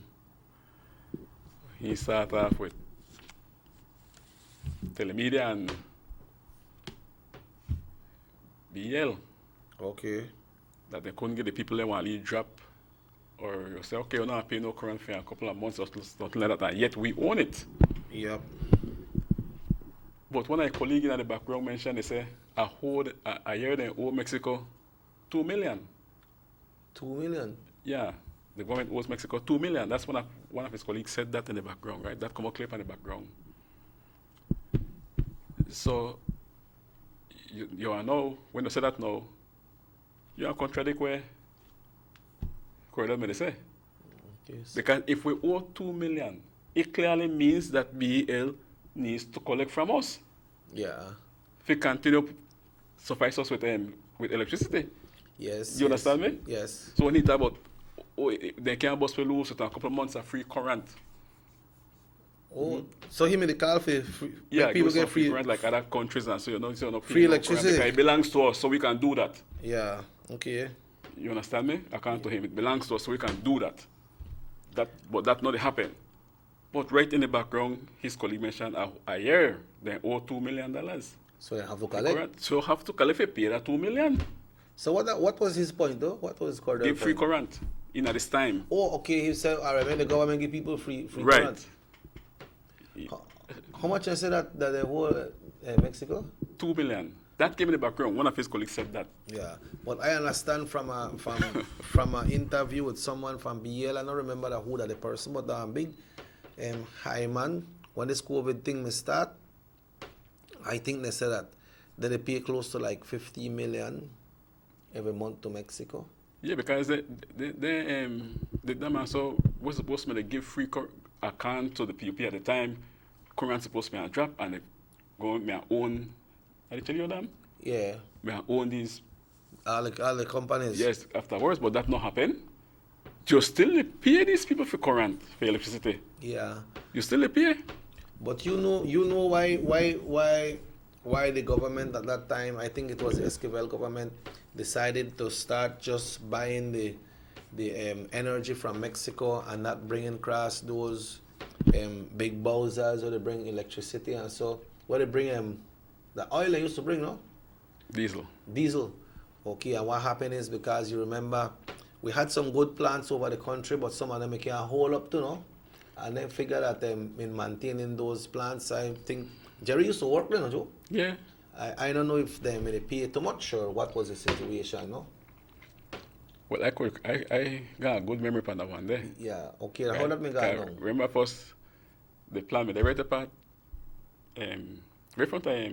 He started off with telemedia and BL. Okay. That they couldn't get the people they want to lead drop. Or you say, okay, we're not paying no current for a couple of months or something like that, and yet we own it. Yep. But when a colleague in the background mentioned, they say, a year they owe Mexico $2 million. 2 million? Yeah, the government owes Mexico $2 million. That's one of his colleagues said that in the background, right? That come out clear in the background. So, you are now, when you say that now, you are contradict where Cordell made say. Yes. Because if we owe $2 million, it clearly means that BEL needs to collect from us. Yeah. If we continue suffice us with electricity. Yes. You understand me? Yes. So when he talk about, they can't bust for lose with a couple of months of free current. Oh, so he made the call for free. Yeah, people get free current like other countries, and so free electricity. Because it belongs to us, so we can do that. Yeah. Okay. You understand me? According to him, it belongs to us, so we can do that. But that not happen. But right in the background, his colleague mentioned a year they owe $2 million. So they have to collect. So have to collect if pay that $2 million. So what was his point though? What was Cordell's Give free point? current in at this time. Oh, okay. He said, all right, when the government give people free right. current. How much I said that they owe Mexico? $2 million. That came in the background. One of his colleagues said that. Yeah, but I understand from an interview with someone from BL. I don't remember who that the person, but big high man. When this COVID thing may start, I think they said that Then they pay close to like 50 million every month to Mexico. Yeah, because the so was supposed to give free account to the PUP at the time. Current supposed to be a drop, and they go me own. I tell you them. Yeah. Me own these. All the companies. Yes, afterwards, but that not happen. You still pay these people for current, for electricity. Yeah. You still pay. But you know why the government at that time, I think it was the Esquivel government, decided to start just buying the energy from Mexico and not bringing across those big bowsers, or they bring electricity and so. What they bring the oil they used to bring, no? Diesel. Okay, and what happened is, because you remember we had some good plants over the country, but some of them can't hold up to, no? And then figure that in maintaining those plants, I think Jerry used to work there, no, Joe? Yeah. I don't know if they pay too much or what was the situation, no? Well, I got a good memory from that one there. Yeah, okay. Right. How that me got now? Remember first, the plan with the right part, right front of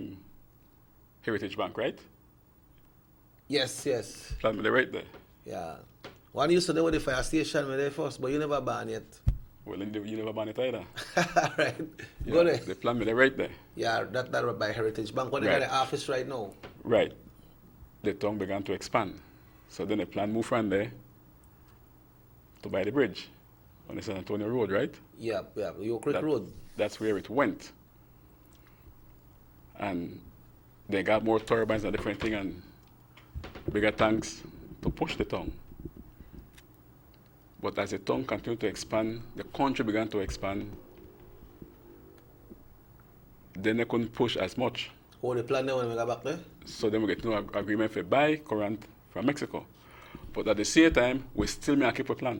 Heritage Bank, right? Yes. Plan with the right there. Yeah. One used to do with the fire station with there first, but you never ban yet. Well, you never ban it either. Right. Yeah, Go there. the plan with the right there. Yeah, that by Heritage Bank. What they got the office right now? Right. The town began to expand. So then the plan moved from there to buy the bridge on the San Antonio Road, right? Yeah, Oak Creek Road. That's where it went. And they got more turbines and different thing and bigger tanks to push the town. But as the town continued to expand, the country began to expand, then they couldn't push as much. Oh, the plan there when we got back there? So then we get no agreement for buy current from Mexico. But at the same time, we still may keep a plan.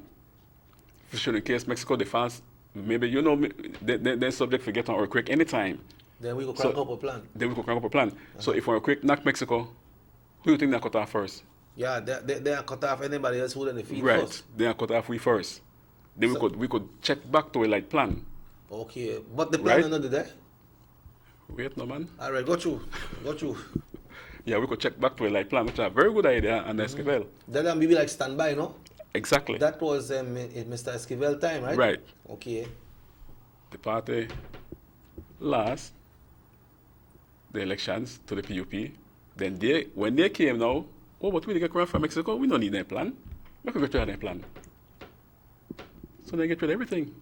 For sure, in case Mexico defines, maybe, they're subject to get an earthquake anytime. Then we go crank up a plan. So if an earthquake knock Mexico, who do you think they cut off first? Yeah, they are cut off anybody else who in the field first. Right, they are cut off we first. Then we could check back to a light plan. Okay, but the plan is not there? Wait, no man. All right, got you. Yeah, we could check back to a light plan, which is a very good idea, and Esquivel. Then maybe like standby, no? Exactly. That was Mr. Esquivel time, right? Right. Okay. The party lost the elections to the PUP. Then when they came now, but we get current from Mexico, we don't need their plan. We could get rid of their plan. So they get rid of everything.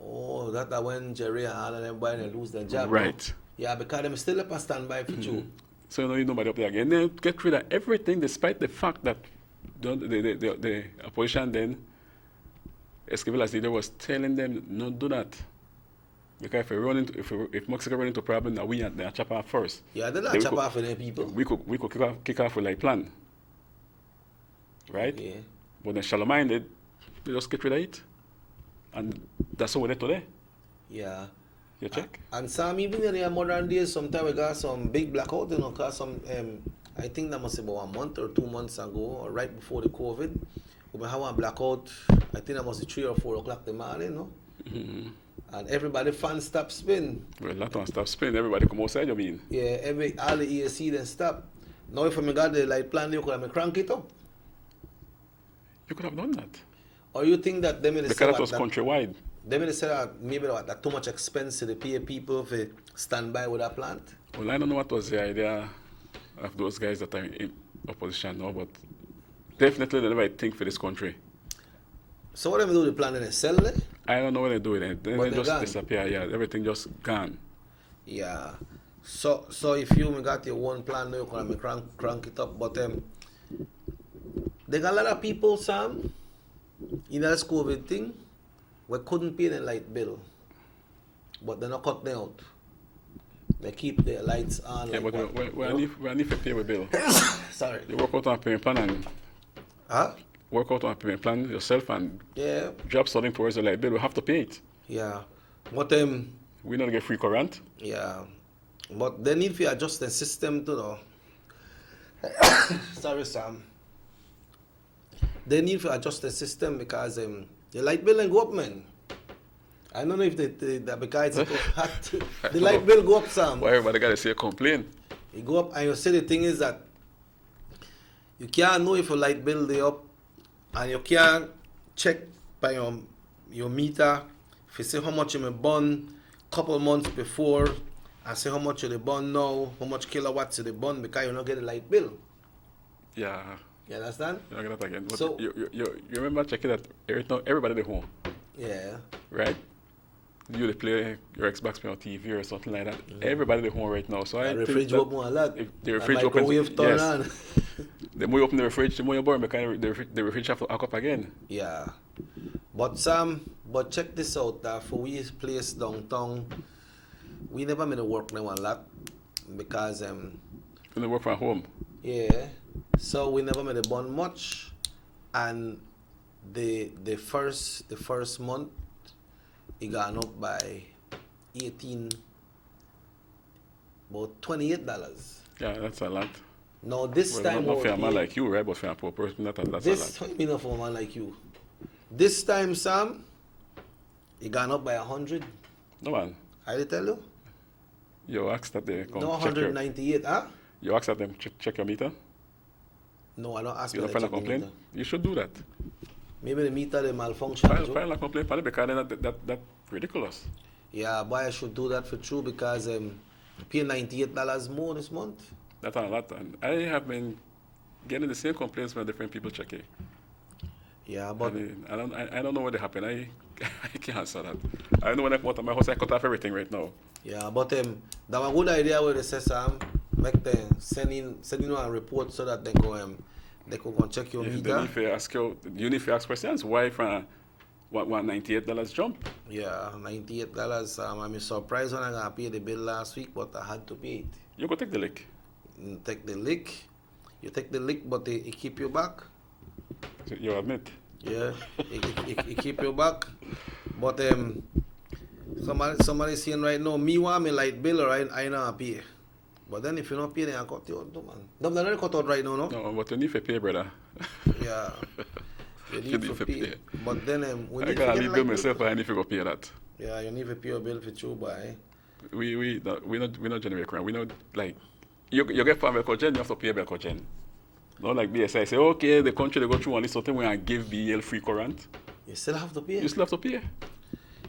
Oh, that when Jerry and all of them boy they lose their job. Right. No? Yeah, because them still up and standby for you. So you need nobody up there again. They get rid of everything, despite the fact that the opposition then, Esquivel as leader, was telling them not do that. Because if Mexico run into problem, now we are chop off first. Yeah, they're not chop off for their people. We could kick off with like plan. Right? Yeah. But then shallow minded, they just get rid of it. And that's how we're there today. Yeah. You check? And some even in the modern days, sometimes we got some big blackout, because some I think that must be about 1 month or 2 months ago, or right before the COVID, we have one blackout. I think that must be 3 or 4 o'clock in the morning, no? Mm-hmm. And everybody fan stop spin. Well, that one stop spin. Everybody come outside, you mean? Yeah, all the ESC then stop. Now if I got the light plan, you could have crank it up. You could have done that. Or you think that they made because that was countrywide. They may say that maybe that too much expense to the pay people for stand by with that plant? Well, I don't know what was the idea of those guys that are in opposition now, but definitely the right thing for this country. So what do they do with the plant? They sell it? I don't know what they do with it. Then they just disappear. Yeah, everything just gone. Yeah. So if you got your one plan, you can crank it up. But they got a lot of people, Sam, in that COVID thing, we couldn't pay the light bill. But they're not cut them out. They keep their lights on. Yeah, like but we need to pay a bill. Sorry. You work out on a payment plan and work out on a payment plan yourself and drop something towards the light bill. We have to pay it. Yeah. But we don't get free current. Yeah. But they need to adjust the system to know. Sorry, Sam. They need to adjust the system because the light bill ain't go up, man. I don't know if the because the light bill go up, Sam. Why everybody got to say a complaint? You go up and you see the thing is that you can't know if your light bill is up, and you can't check by your meter if you see how much you may burn couple months before and see how much you burn now, how much kilowatts you burn because you don't get a light bill. Yeah. You understand? You don't get that again. But So- you remember checking that right now everybody at home, Yeah. right? You play your Xbox on TV or something like that. Everybody at home right now. So I The think fridge that open a lot. if the And fridge opens, microwave turn on. the more you open the fridge, the more you burn because the fridge have to hook up again. Yeah. But check this out. For we place downtown, we never made it work now a lot because When they work from home. yeah. So we never made it burn much, and the first month it gone up by about $28. Yeah, that's a lot. Now this Well, time not for a out man here- like you, right? But for a poor person, that's a This lot. time enough for a man like you. This time, Sam, it gone up by 100. No man. I did tell you. You asked that they come No, check your. 198, huh? You asked that them check your meter. No, I don't ask You me don't to file a check the complaint. meter. You should do that. Maybe the meter they malfunction. Joe. File a complaint, Paddy, because then that's ridiculous. Yeah, boy, I should do that for true because I pay $98 more this month. That's a lot, and I have been getting the same complaints when different people check it. Yeah, but I don't know what happened. I can't answer that. I know when I come out of my house, I cut off everything right now. yeah, but that was a good idea where they say Sam, make them send in a report so that they could go check your Yeah, meter. then if you need to ask questions, why from what $98 jump? Yeah, $98. I'm surprised when I got pay the bill last week, but I had to pay it. You go take the lick. Take the lick. You take the lick, but it keep you back. So you admit. Yeah, it keep you back. But somebody saying right now, me want me light bill or I not pay. But then if you not pay, then I cut you out, too, man. They're not cut out right now, no? No, but you need to pay, brother. Yeah. You need to pay. But then we I need gotta to leave get bill light myself, but I need to go pay that. Yeah, you need to pay your bill for you, boy. We not generate crime. We not like you get from Belcogen, you have to pay Belcogen. Not like BSI say, okay, the country they go through only something when I give BL free current. You still have to pay. You still have to pay.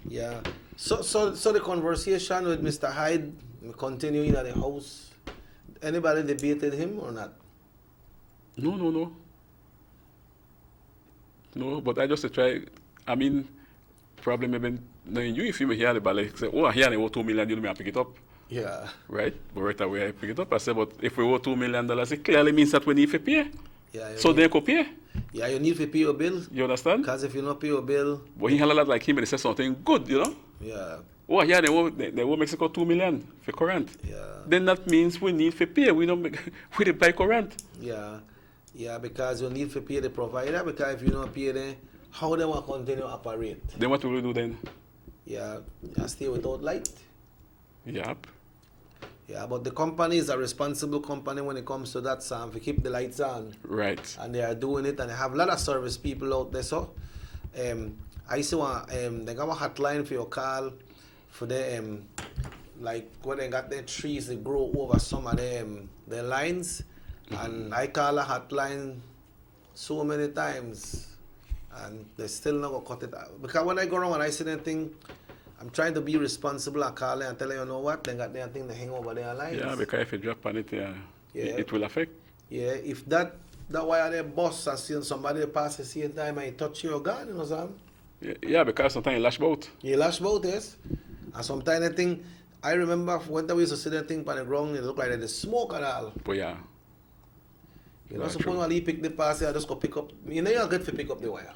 Yeah. So the conversation with Mr. Hyde continuing at the house. Anybody debated him or not? No. No, but I just try. I mean, probably maybe knowing you if you hear the ballet say, oh, I hear they owe $2 million, you know me, I pick it up. Yeah. Right? But right away I pick it up. I say, but if we owe $2 million, it clearly means that we need to pay. Yeah. So they could pay. Yeah, you need to pay your bill. You understand? Because if you not pay your bill. But he had a lot like him and he said something good, you know? Yeah. Oh, yeah, they owe Mexico $2 million for current. Yeah. Then that means we need to pay. We don't we did buy current. Yeah. Yeah, because you need to pay the provider, because if you don't pay them, how they want to continue to operate? Then what will we do then? Yeah, you stay without light. Yep. Yeah, but the company is a responsible company when it comes to that, Sam, to keep the lights on. Right. And they are doing it, and they have a lot of service people out there. So, I see one, they got a hotline for your call, for the, like when they got their trees, they grow over some of them, their lines. And I call a hotline so many times, and they still not gonna cut it out. Because when I go around and I see anything, I'm trying to be responsible. I call them and tell them, you know what, they got their thing to hang over their lines. Yeah, because if you drop on it, it will affect. Yeah, if that wire there bust and see somebody pass the same time and you touch your gun, you know what I'm saying? Yeah, because sometimes you lash boat. You lash boat, yes. And sometimes the thing, I remember when we used to see that thing on the ground, it looked like there's smoke and all. But yeah. You know, suppose when you pick the pass, you just go pick up, you know, you're good to pick up the wire.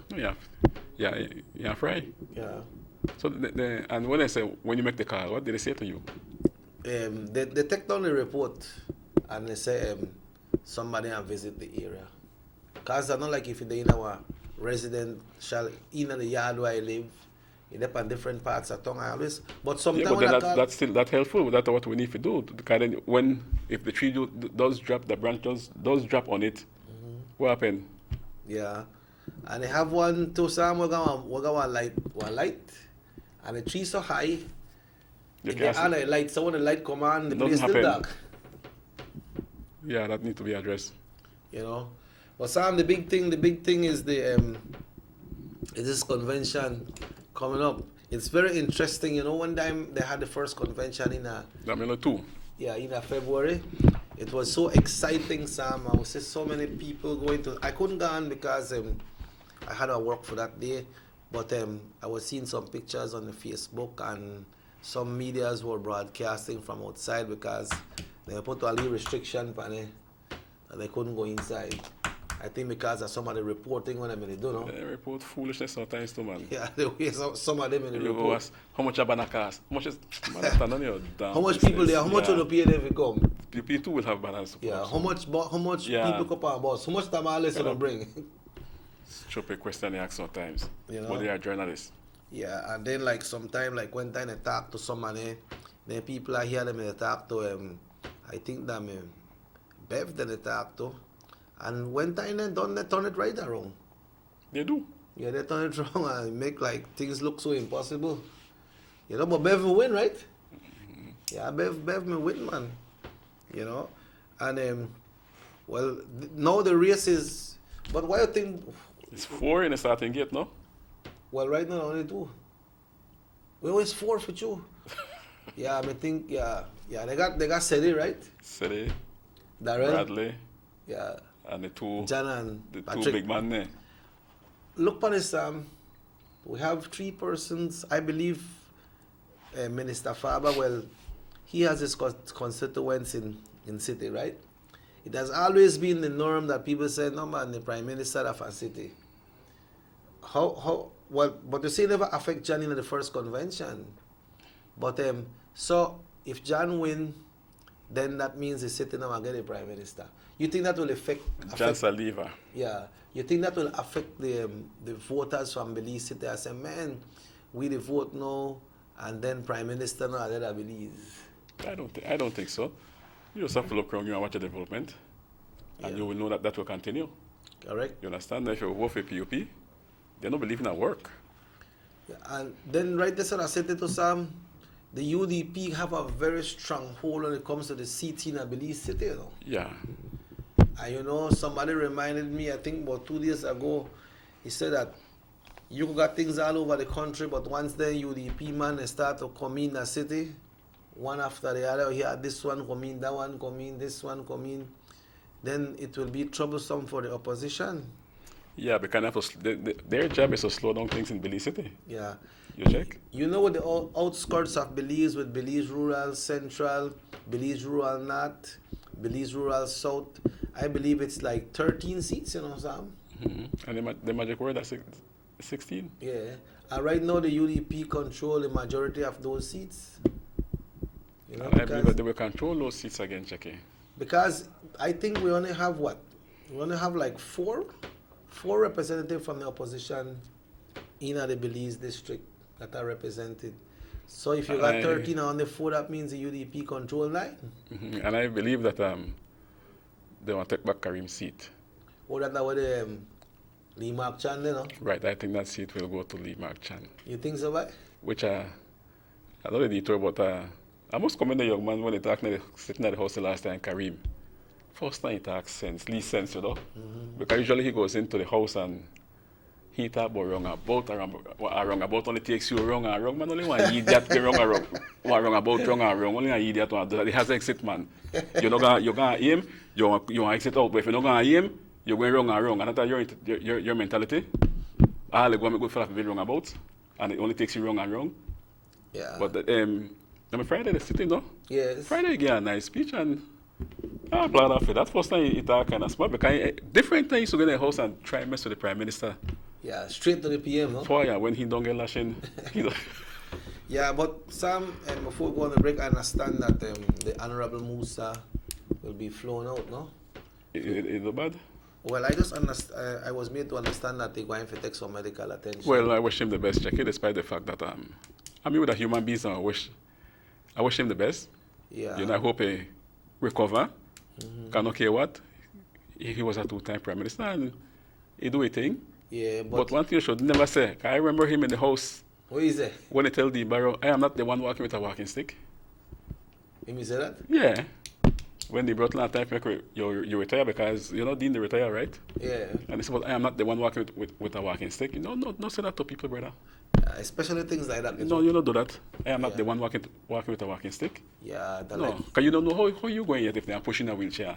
Yeah, fry. Yeah. So, and when I say, when you make the call, what did they say to you? They take down the report and they say somebody and visit the area. Because it's not like if they're in our residential, in the yard where I live, you live on different parts of town, I always. But sometimes yeah, but then that's still helpful. That's what we need to do. Because then if the tree does drop, the branch does drop on it, what happen? Yeah. And they have one to some we're going light. And the tree so high. If they are light, so when the light come on, the place still dark. Yeah, that need to be addressed. You know, but Sam, the big thing is is this convention coming up. It's very interesting. You know, one time they had the first convention in February. It was so exciting, Sam. I would say so many people going to. I couldn't go on because I had to work for that day. But I was seeing some pictures on the Facebook, and some medias were broadcasting from outside because they put a little restriction on it, and they couldn't go inside. I think because of some of the reporting when they do, no? They report foolishness sometimes too, man. Yeah, the way some of them in the you report. Ask, how much a banana cost? How much is how much people there? How much will pay them if you come? People too will have bananas. Yeah, how much people come on boss? How much tamales will bring? Stupid question they ask sometimes. You know? But they are journalists. Yeah, and then like sometime, like one time they talk to somebody, then people I hear them they talk to I think them Bev that they talk to. And one time they turn it right around. They do. Yeah, they turn it wrong and make like things look so impossible. You know, but Bev will win, right? Mm-hmm. Yeah, Bev will win, man. You know, and well, now the race is. But why you think? It's 4 in the starting gate, no? Well, right now only 2. We always 4 for you. Yeah, I think they got Sedi, right? Sedi, Darrell, Bradley. Yeah. And the 2 John and the Patrick. 2 big men there. Look on this, we have 3 persons. I believe Minister Faber, well, he has his constituents in city, right? It has always been the norm that people say, no man, the Prime Minister of a city. But you see, it never affect John in the first convention. But so if John win, then that means the city now get a Prime Minister. You think that will affect John Saliva. Yeah. You think that will affect the voters from Belize City? I say, man, we the vote now, and then Prime Minister now at Belize. I don't think so. You just have to look around you and watch the development, and you will know that will continue. Correct. You understand? If you vote for PUP, they don't believe in our work. Yeah, and then right there, I said it to Sam, the UDP have a very strong hold when it comes to the seat in Belize City, you know. Yeah. And you know, somebody reminded me, I think about 2 days ago, he said that you got things all over the country, but once the UDP man they start to come in the city, one after the other, here this one come in, that one come in, this one come in, then it will be troublesome for the opposition. Yeah, because their job is to slow down things in Belize City. Yeah. You check? You know what the outskirts of Belize with Belize Rural Central, Belize Rural North, Belize Rural South, I believe it's like 13 seats, you know, Sam? Mm-hmm. And the magic word, that's 16? Yeah. And right now, the UDP control the majority of those seats. You know, and I believe that they will control those seats again, Checky. Because I think we only have what? We only have like four representatives from the opposition in the Belize district that are represented. So if you got 13 on the 4, that means the UDP control 9. Mm-hmm. And I believe that they want to take back Karim's seat. Oh, that's what the Lee Mark Chan, you know? Right, I think that seat will go to Lee Mark Chan. You think so, right? Which I know the detour, but I must commend the young man when they sitting at the house the last time, Karim. First time he talks sense, least sense, you know? Mm-hmm. Because usually he goes into the house and he talk about wrong about only takes you wrong and wrong. Man, only one idiot be wrong and wrong. Wrong about wrong and wrong. Only an idiot one do that. He has an exit, man. You're gonna aim, you want to exit out. But if you're not gonna aim, you're going wrong and wrong. And that's your mentality. All the go for be wrong about, and it only takes you wrong and wrong. Yeah. But Friday, they're sitting, no? Yes. Friday, he gave a nice speech and I'm glad of it. That first time he talk kind of smart because different times to get in the house and try and mess with the Prime Minister. Yeah, straight to the PM, no? For when he don't get lashing. Yeah, but Sam, before we go on the break, I understand that the Honorable Musa will be flown out, no? Is it bad? Well, I just understand. I was made to understand that they're going to take some medical attention. Well, I wish him the best, Jackie, despite the fact that I'm with a human being, so I wish him the best. Yeah. You know, I hope he recover. Mm-hmm. Can okay what? He was a 2-time Prime Minister and he do a thing. Yeah, but one thing you should never say. I remember him in the house. What is it? When he tell the barrow, I am not the one walking with a walking stick. Him say that? Yeah. when they brought last time, you retire because you know Dean they retire, right? Yeah. And they said, well, I am not the one walking with a walking stick. No, say that to people, brother. Especially things like that. No, you don't do that. I am not the one walking with a walking stick. Yeah. No, because you don't know how you going yet if they are pushing a wheelchair.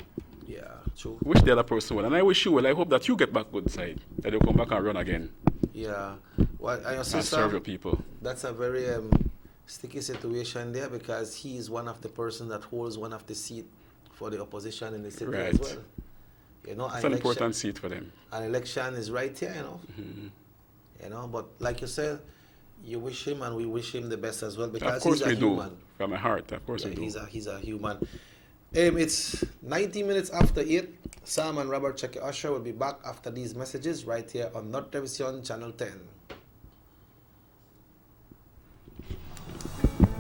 Yeah, true. Wish the other person well, and I wish you well. I hope that you get back good side, that you'll come back and run again. Yeah. Well, and serve your people. That's a very sticky situation there because he is one of the person that holds one of the seat for the opposition in the city as well. You know, it's an important seat for them. An election is right here, you know. Mm-hmm. You know, but like you said, you wish him and we wish him the best as well because of course he's a human. Do. From my heart, of course we do. He's a human. It's 19 minutes after 8. Sam and Robert Cheque Usher will be back after these messages right here on North Television Channel 10.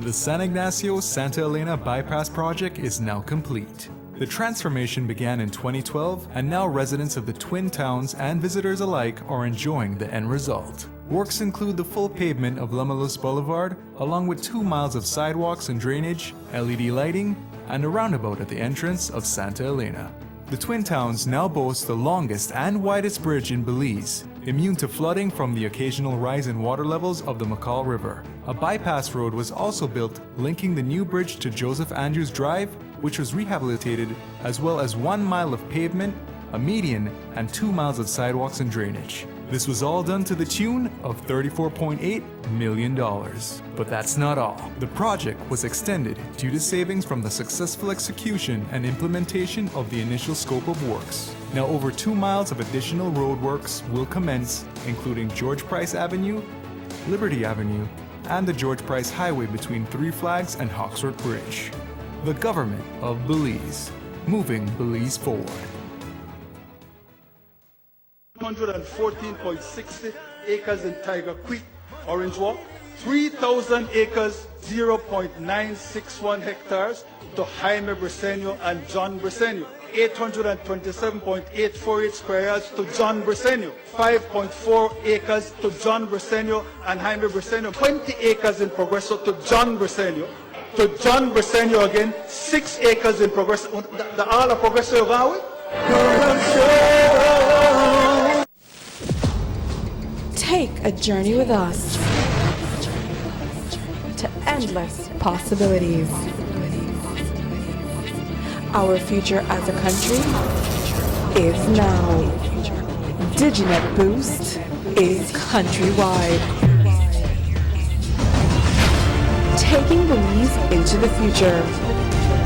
The San Ignacio-Santa Elena Bypass project is now complete. The transformation began in 2012, and now residents of the Twin Towns and visitors alike are enjoying the end result. Works include the full pavement of Lamalus Boulevard, along with 2 miles of sidewalks and drainage, LED lighting, and a roundabout at the entrance of Santa Elena. The Twin Towns now boast the longest and widest bridge in Belize, immune to flooding from the occasional rise in water levels of the McCall River. A bypass road was also built linking the new bridge to Joseph Andrews Drive, which was rehabilitated, as well as 1 mile of pavement, a median, and 2 miles of sidewalks and drainage. This was all done to the tune of $34.8 million. But that's not all. The project was extended due to savings from the successful execution and implementation of the initial scope of works. Now over 2 miles of additional roadworks will commence, including George Price Avenue, Liberty Avenue, and the George Price Highway between Three Flags and Hawksworth Bridge. The government of Belize, moving Belize forward. 114.60 acres in Tiger Creek, Orange Walk, 3,000 acres, 0.961 hectares to Jaime Briceño and John Briceño, 827.848 square yards to John Briceño, 5.4 acres to John Briceño and Jaime Briceño, 20 acres in Progreso to John Briceño, to John Briceño again, 6 acres in Progreso. The all of Progreso you're going with? Take a journey with us to endless possibilities. Our future as a country is now. DigiNet Boost is countrywide. Taking Belize into the future.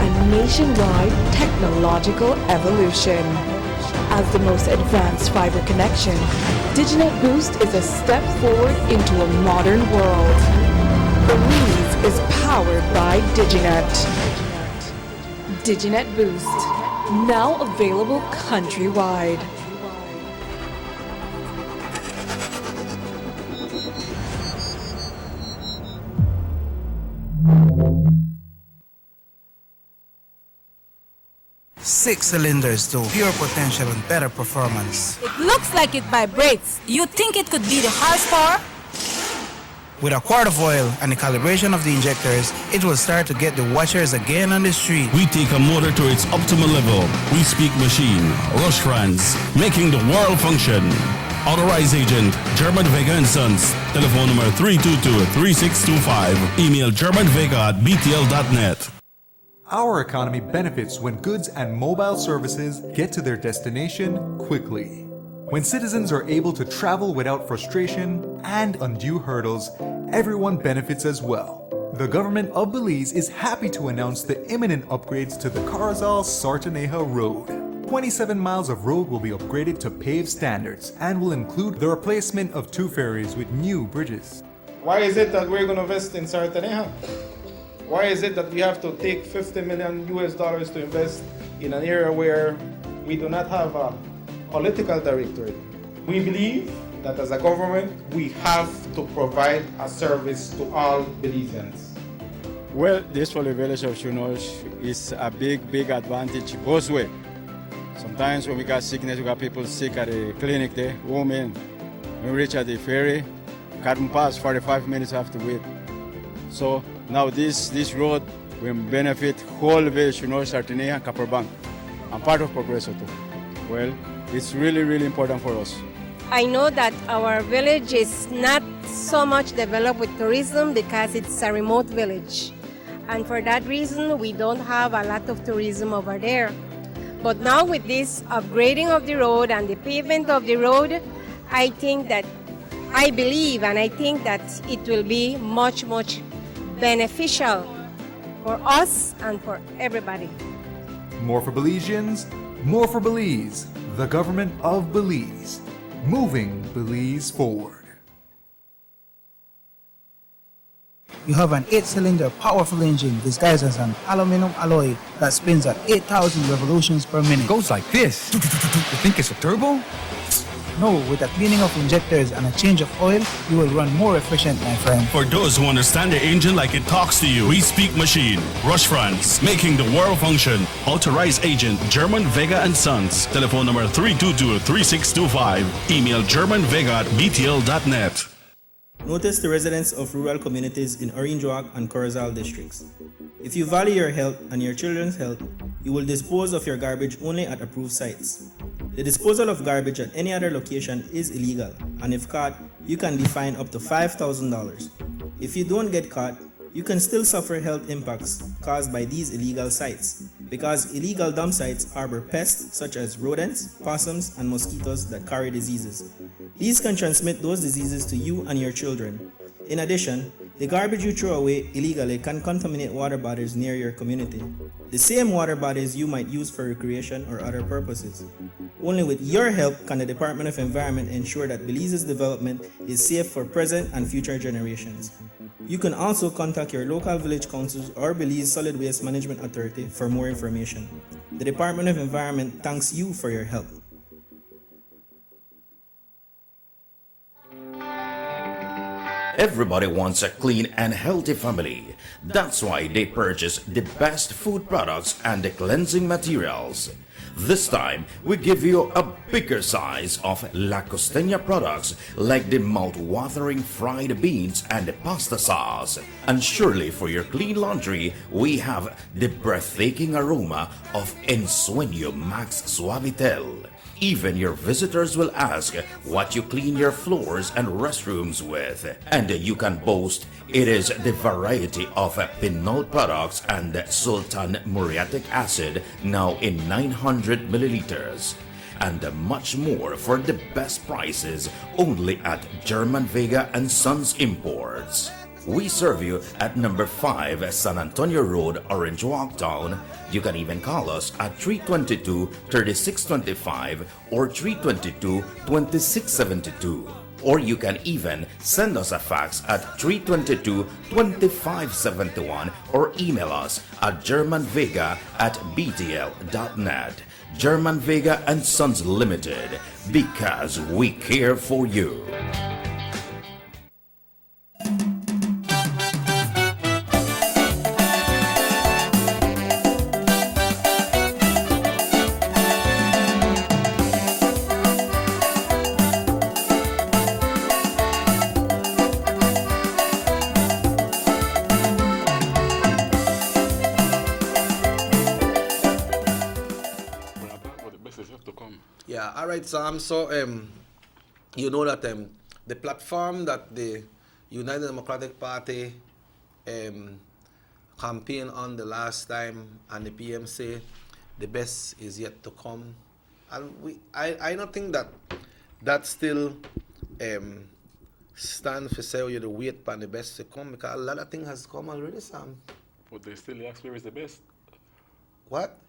A nationwide technological evolution. As the most advanced fiber connection, DigiNet Boost is a step forward into a modern world. Belize is powered by DigiNet. DigiNet Boost, now available countrywide. Six cylinders to pure potential and better performance. It looks like it vibrates. You think it could be the horsepower? With a quart of oil and the calibration of the injectors, it will start to get the watchers again on the street. We take a motor to its optimal level. We speak machine, Rush France, making the world function. Authorized agent, German Vega & Sons. Telephone number 322-3625. Email germanvega@btl.net. Our economy benefits when goods and mobile services get to their destination quickly. When citizens are able to travel without frustration and undue hurdles, everyone benefits as well. The government of Belize is happy to announce the imminent upgrades to the Carazal-Sartaneja Road. 27 miles of road will be upgraded to paved standards and will include the replacement of 2 ferries with new bridges. Why is it that we're going to invest in Sartaneja? Why is it that we have to take $50 million to invest in an area where we do not have a political directorate? We believe that as a government, we have to provide a service to all Belizeans. Well, this for the village of Chunosh is a big advantage both ways. Sometimes when we got sickness, we got people sick at the clinic there, women. When we reach at the ferry, can't pass 45 minutes have to wait. So now this road We benefit whole village, Sartine and Copper Bank. I'm part of Progresso too. Well, it's really, really important for us. I know that our village is not so much developed with tourism because it's a remote village. And for that reason, we don't have a lot of tourism over there. But now with this upgrading of the road and the pavement of the road, I believe and I think that it will be much, much beneficial for us and for everybody. More for Belizeans, more for Belize, the government of Belize, moving Belize forward. You have an 8-cylinder powerful engine disguised as an aluminum alloy that spins at 8,000 revolutions per minute. Goes like this. You think it's a turbo? No, with a cleaning of injectors and a change of oil, you will run more efficient, my friend. For those who understand the engine like it talks to you, we speak machine. Rush France, making the world function. Authorized agent German Vega and Sons. Telephone number 322-3625. Email germanvega@btl.net. Notice the residents of rural communities in Orange Walk and Corozal districts. If you value your health and your children's health, you will dispose of your garbage only at approved sites. The disposal of garbage at any other location is illegal, and if caught, you can be fined up to $5,000. If you don't get caught, you can still suffer health impacts caused by these illegal sites, because illegal dump sites harbor pests such as rodents, possums, and mosquitoes that carry diseases. These can transmit those diseases to you and your children. In addition, the garbage you throw away illegally can contaminate water bodies near your community, the same water bodies you might use for recreation or other purposes. Only with your help can the Department of Environment ensure that Belize's development is safe for present and future generations. You can also contact your local village councils or Belize Solid Waste Management Authority for more information. The Department of Environment thanks you for your help. Everybody wants a clean and healthy family. That's why they purchase the best food products and the cleansing materials. This time, we give you a bigger size of La Costeña products like the mouth-watering fried beans and the pasta sauce. And surely for your clean laundry, we have the breathtaking aroma of Ensueño Max Suavitel. Even your visitors will ask what you clean your floors and restrooms with. And you can boast it is the variety of Pinol products and Sultan muriatic acid now in 900 milliliters. And much more for the best prices only at German Vega and Sons Imports. We serve you at number 5 San Antonio Road, Orange Walk Town. You can even call us at 322-3625 or 322-2672. Or you can even send us a fax at 322-2571 or email us at germanvega@btl.net. German Vega and Sons Limited, because we care for you. Yeah, all right, Sam. So, you know that the platform that the United Democratic Party campaigned on the last time, and the PMC, the best is yet to come. And I don't think that still stand for say you to wait for the best to come, because a lot of things has come already, Sam. But they still ask where is the best. What?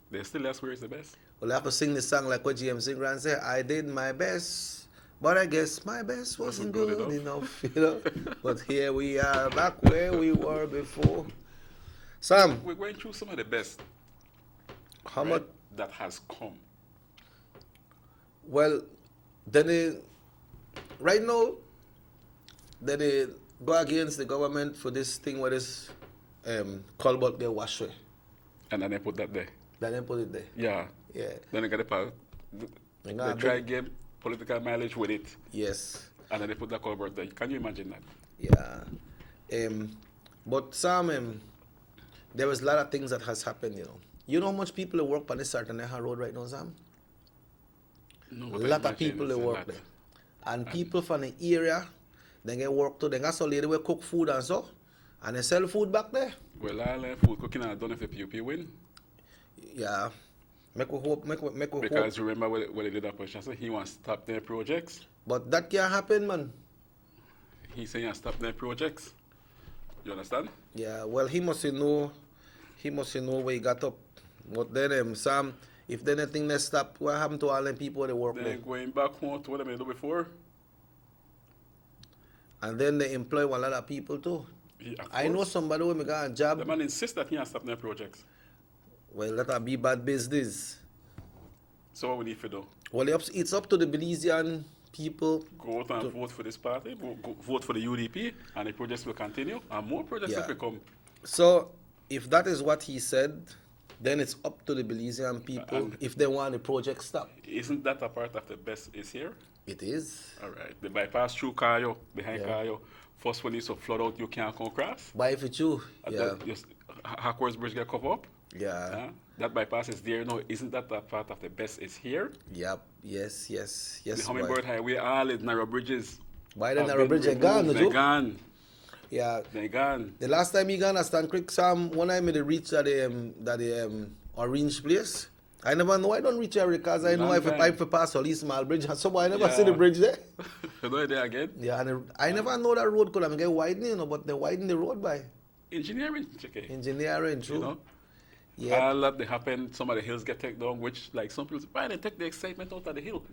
They still ask where is the best. Well, I have to sing the song like what James Ingram said. I did my best, but I guess my best wasn't good enough, you know. But here we are, back where we were before. Sam, we're going through some of the best. How much that has come? Well, then right now, then they go against the government for this thing where this Colbert get washed away. And then they put that there. Then they put it there. Yeah. Yeah. Then they got they try to get political mileage with it. Yes. And then they put that Colbert there. Can you imagine that? Yeah. But Sam, there was a lot of things that has happened, You know how much people that work on this Sartaneja Road right now, Sam? No, A lot of people that work there. And people from the area, they get work too. They got some lady will cook food and so, and they sell food back there. Well, all food cooking are done if the PUP win. Yeah. Make we hope. Because remember what they did that position, so he wants to stop their projects. But that can't happen, man. He's saying he stop their projects. You understand? Yeah, well, he must know where he got up. But then, Sam, if then anything they stop, what happened to all them people that work there? They're going back home to what they do before. And then they employ a lot of people too. Yeah, I know somebody who got a job. The man insists that he has stop their projects. Well, that'll be bad business. So what we need to do? Well, it's up to the Belizean people. Go out and vote for this party, vote for the UDP, and the projects will continue, and more projects will come. So, if that is what he said, then it's up to the Belizean people if they want the project stopped. Isn't that a part of the best is here? It is. All right. The bypass through Cayo, behind Cayo. First when it's a flood out, you can't come across. By if it's true, Hackworth Bridge get covered up. Yeah. That bypass is there now. Isn't that a part of the best is here? Yep. Yes. The Hummingbird Highway, all the narrow bridges. By the narrow bridge, they're gone, They're gone. Yeah. They're gone. The last time he gone at Stan Creek, Sam, when I made a reach at the orange place, I never know I don't reach there because I know if I pipe for pass all these small bridge, so I never see the bridge there. You know there again? Yeah, and I never know that road could get widening, but they widen the road by engineering. Engineering, true. You know? Yeah. All that they happen, some of the hills get taken down, which like some people say, why they take the excitement out of the hill?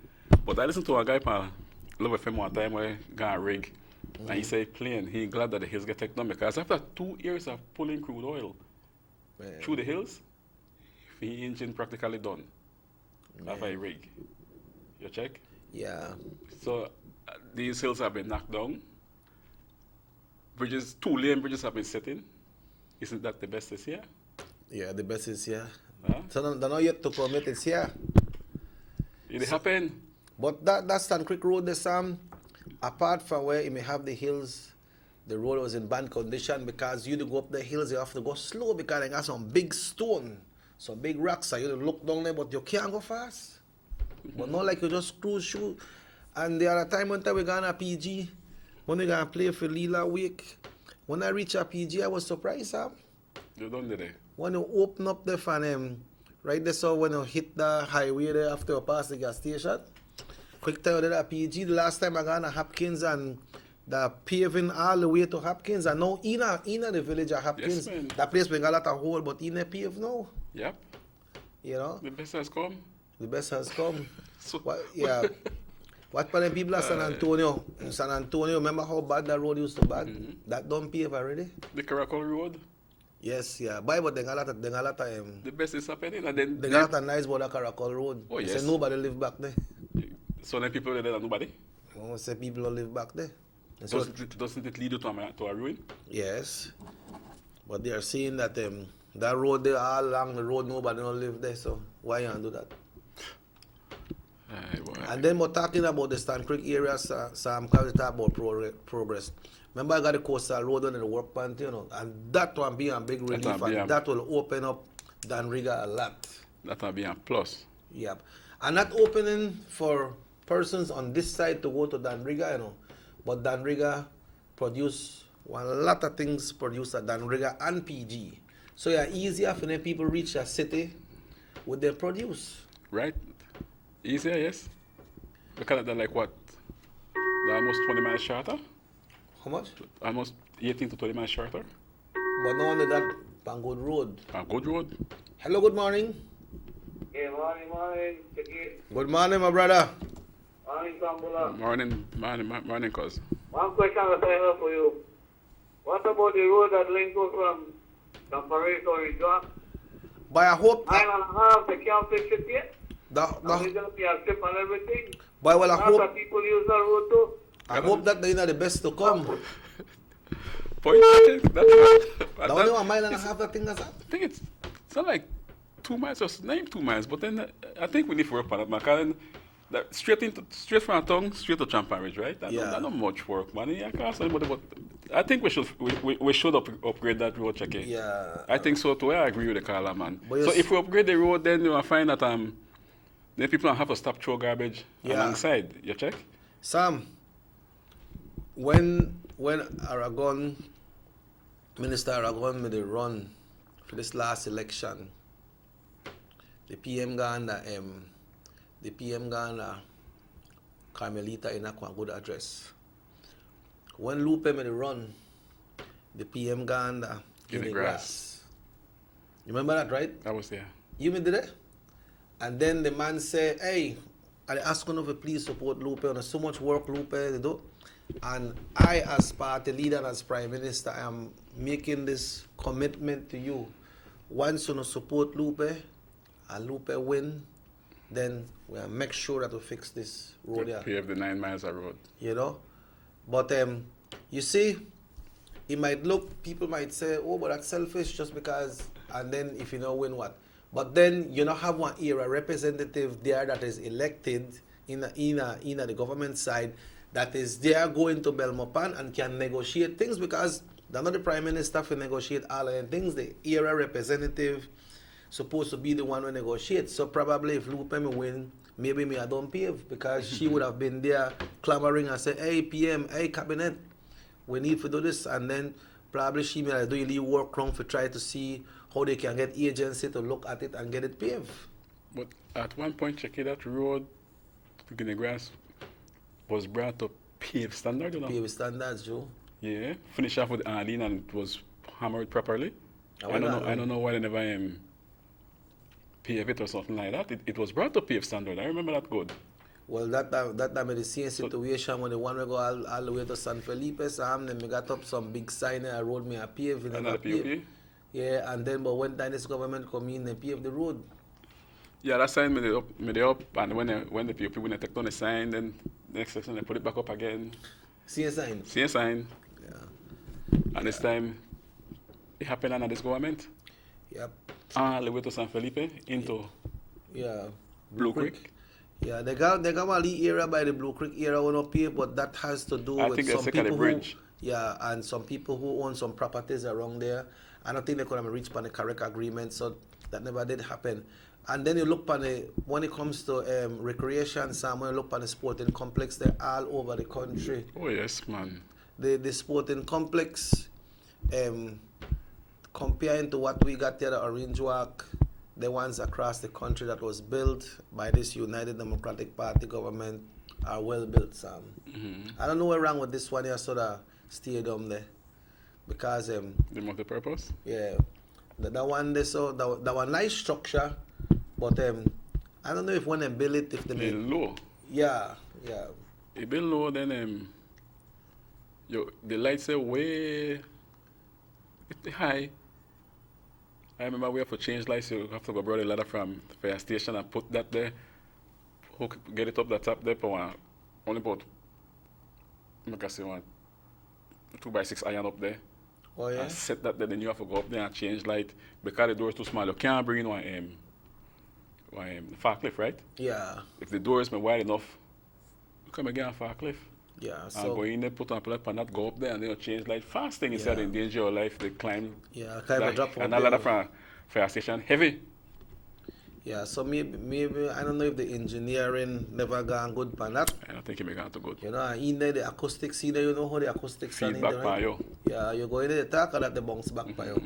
But I listened to a guy on Love FM one time where he got a rig. And he said plain, he glad that the hills get taken down because after 2 years of pulling crude oil through the hills, the engine practically done. Of a rig. You check? Yeah. So these hills have been knocked down. Bridges, 2-lane bridges have been set in. Isn't that the best this year? Yeah, the best is here. So they're not yet to commit, it's here. It happened. But that Stan Creek Road, the Sam, apart from where you may have the hills, the road was in bad condition because you to go up the hills, you have to go slow because they got some big stone, some big rocks, so you to look down there, but you can't go fast. But not like you just cruise through. And the other time when we got a PG, when we got to play for Lila Week, when I reached a PG, I was surprised, Sam. You done there? When you open up the fan, right there, so when you hit the highway there after you pass the gas station, quick tell you that PG, the last time I got to Hopkins and the paving all the way to Hopkins, and now in the village of Hopkins, that place we got a lot of hole, but in the pave now. Yep. You know? The best has come. The best has come. What for the people of San Antonio? In San Antonio, remember how bad that road used to be? That don't pave already? The Caracol Road? Yes, yeah. But they got a lot of the best is happening, and then they got a lot of nice about the Caracol Road. Oh yes. Say nobody live back there. So then people are there and nobody? Oh, say people don't live back there. Doesn't it lead you to a ruin? Yes. But they are saying that that road there, all along the road, nobody don't live there. So why you do that? And then we're talking about the Stan Creek area, Sam, because we talk about progress. Remember I got the coastal road on the work plant, and that will be a big relief, and that will open up Danriga a lot. That will be a plus. Yep. And not opening for persons on this side to go to Danriga, but Danriga produce a lot of things produced at Danriga and PG. So it's easier for them people reach a city with their produce. Right. Easier, yes. Look at that, like what? They're almost 20 miles shorter. How much? Almost 18 to 20 miles shorter. But not only that, on Good Road. On Good Road. Hello, good morning. Hey, morning. Good morning, my brother. Morning, Kambula. Morning, cuz. One question I have for you. What about the road that links from Paris to Orange? But I hope... 9.5, they can't fix it yet? We're going to be a trip and everything. But well, I hope... people use that road too. I hope that they're the best to come. Point That's only 1.5 miles that thing is that? I think it's not like 2 miles, just name 2 miles, but then I think we need to work on it, because That straight from our tongue, straight to Champion Ridge, right? That's not much work, man. I can't say anybody, but I think we should upgrade that road, check it. Yeah. I think so too. I agree with the caller, man. But So if we upgrade the road, then you will find that then people don't have to stop throw garbage alongside. You check? Sam, when Minister Aragon made a run for this last election, the PM Ghana Carmelita in a good address. When Lupe made a run, the PM Ghana in the grass. You remember that, right? I was there. You did it? And then the man said, hey, I ask you to please support Lupe. There's so much work Lupe they do. And I, as party leader and as prime minister, I am making this commitment to you. Once you support Lupe and Lupe win, then we'll make sure that we fix this road here. Pave the 9 miles of road. You know? But you see, people might say, oh, but that's selfish just because, and then if you know win what? But then you not have one era representative there that is elected in the government side that is there going to Belmopan and can negotiate things, because they're not the prime minister to negotiate all of the things. The era representative supposed to be the one who negotiates. So probably if Lupe me win, maybe me I don't pave, because she would have been there clamoring and say, hey PM, hey cabinet, we need to do this, and then probably she may do a little work around to try to see how they can get agency to look at it and get it paved. But at one point, check it, that road to Guinea Grass was brought to pave standard, you know? Pave standards, Joe. Yeah, finish off with Arlene and it was hammered properly. I don't know why they never pave it or something like that. It was brought to pave standard. I remember that good. Well, that time in the same situation when the one we go all the way to San Felipe, Sam, then we got up some big sign and road me a pave. Another POP? Yeah, and then but when time this government come in, they pave the road. Yeah, that sign made it up, and when the POP when they take down the sign, then the next section they put it back up again. Same sign. Same sign. Yeah. And this time, it happened under this government. Yep. All the way to San Felipe into Blue Creek. Yeah, they got a little area by the Blue Creek area on up here, but that has to do with some people bridge. And some people who own some properties around there. I don't think they could have reached on the correct agreement, so that never did happen. And then you look on when it comes to recreation, Sam, when you look on the sporting complex, they're all over the country. Oh yes, man. The sporting complex, comparing to what we got here at Orange Walk, the ones across the country that was built by this United Democratic Party government are well built, Sam. I don't know what's wrong with this one here, sort of stadium there, because the multi-purpose. Yeah, that one they saw that one nice structure, but I don't know if when they build it, if they made low. Yeah. It built low, then the lights are way high. I remember we have to change lights. You have to go borrow the ladder from the fire station and put that there. Hook, get it up the top there for only about, like I say, 2x6 iron up there. Oh yeah. And set that there. Then you have to go up there and change light because the door is too small. You can't bring in one forklift, right? Yeah. If the door is wide enough, you come again a forklift. Yeah. So and go in there, put on a plug and not go up there and then you change light fast thing instead of endanger your life. They climb. Yeah, climb a drop. And a ladder from fire station heavy. Yeah, so maybe I don't know if the engineering never gone good for that. I don't think it may gone too good. You know, in there the acoustics in there, you know how the acoustics feedback are. By you. Yeah, you go in there, talk and that they bounce back by you.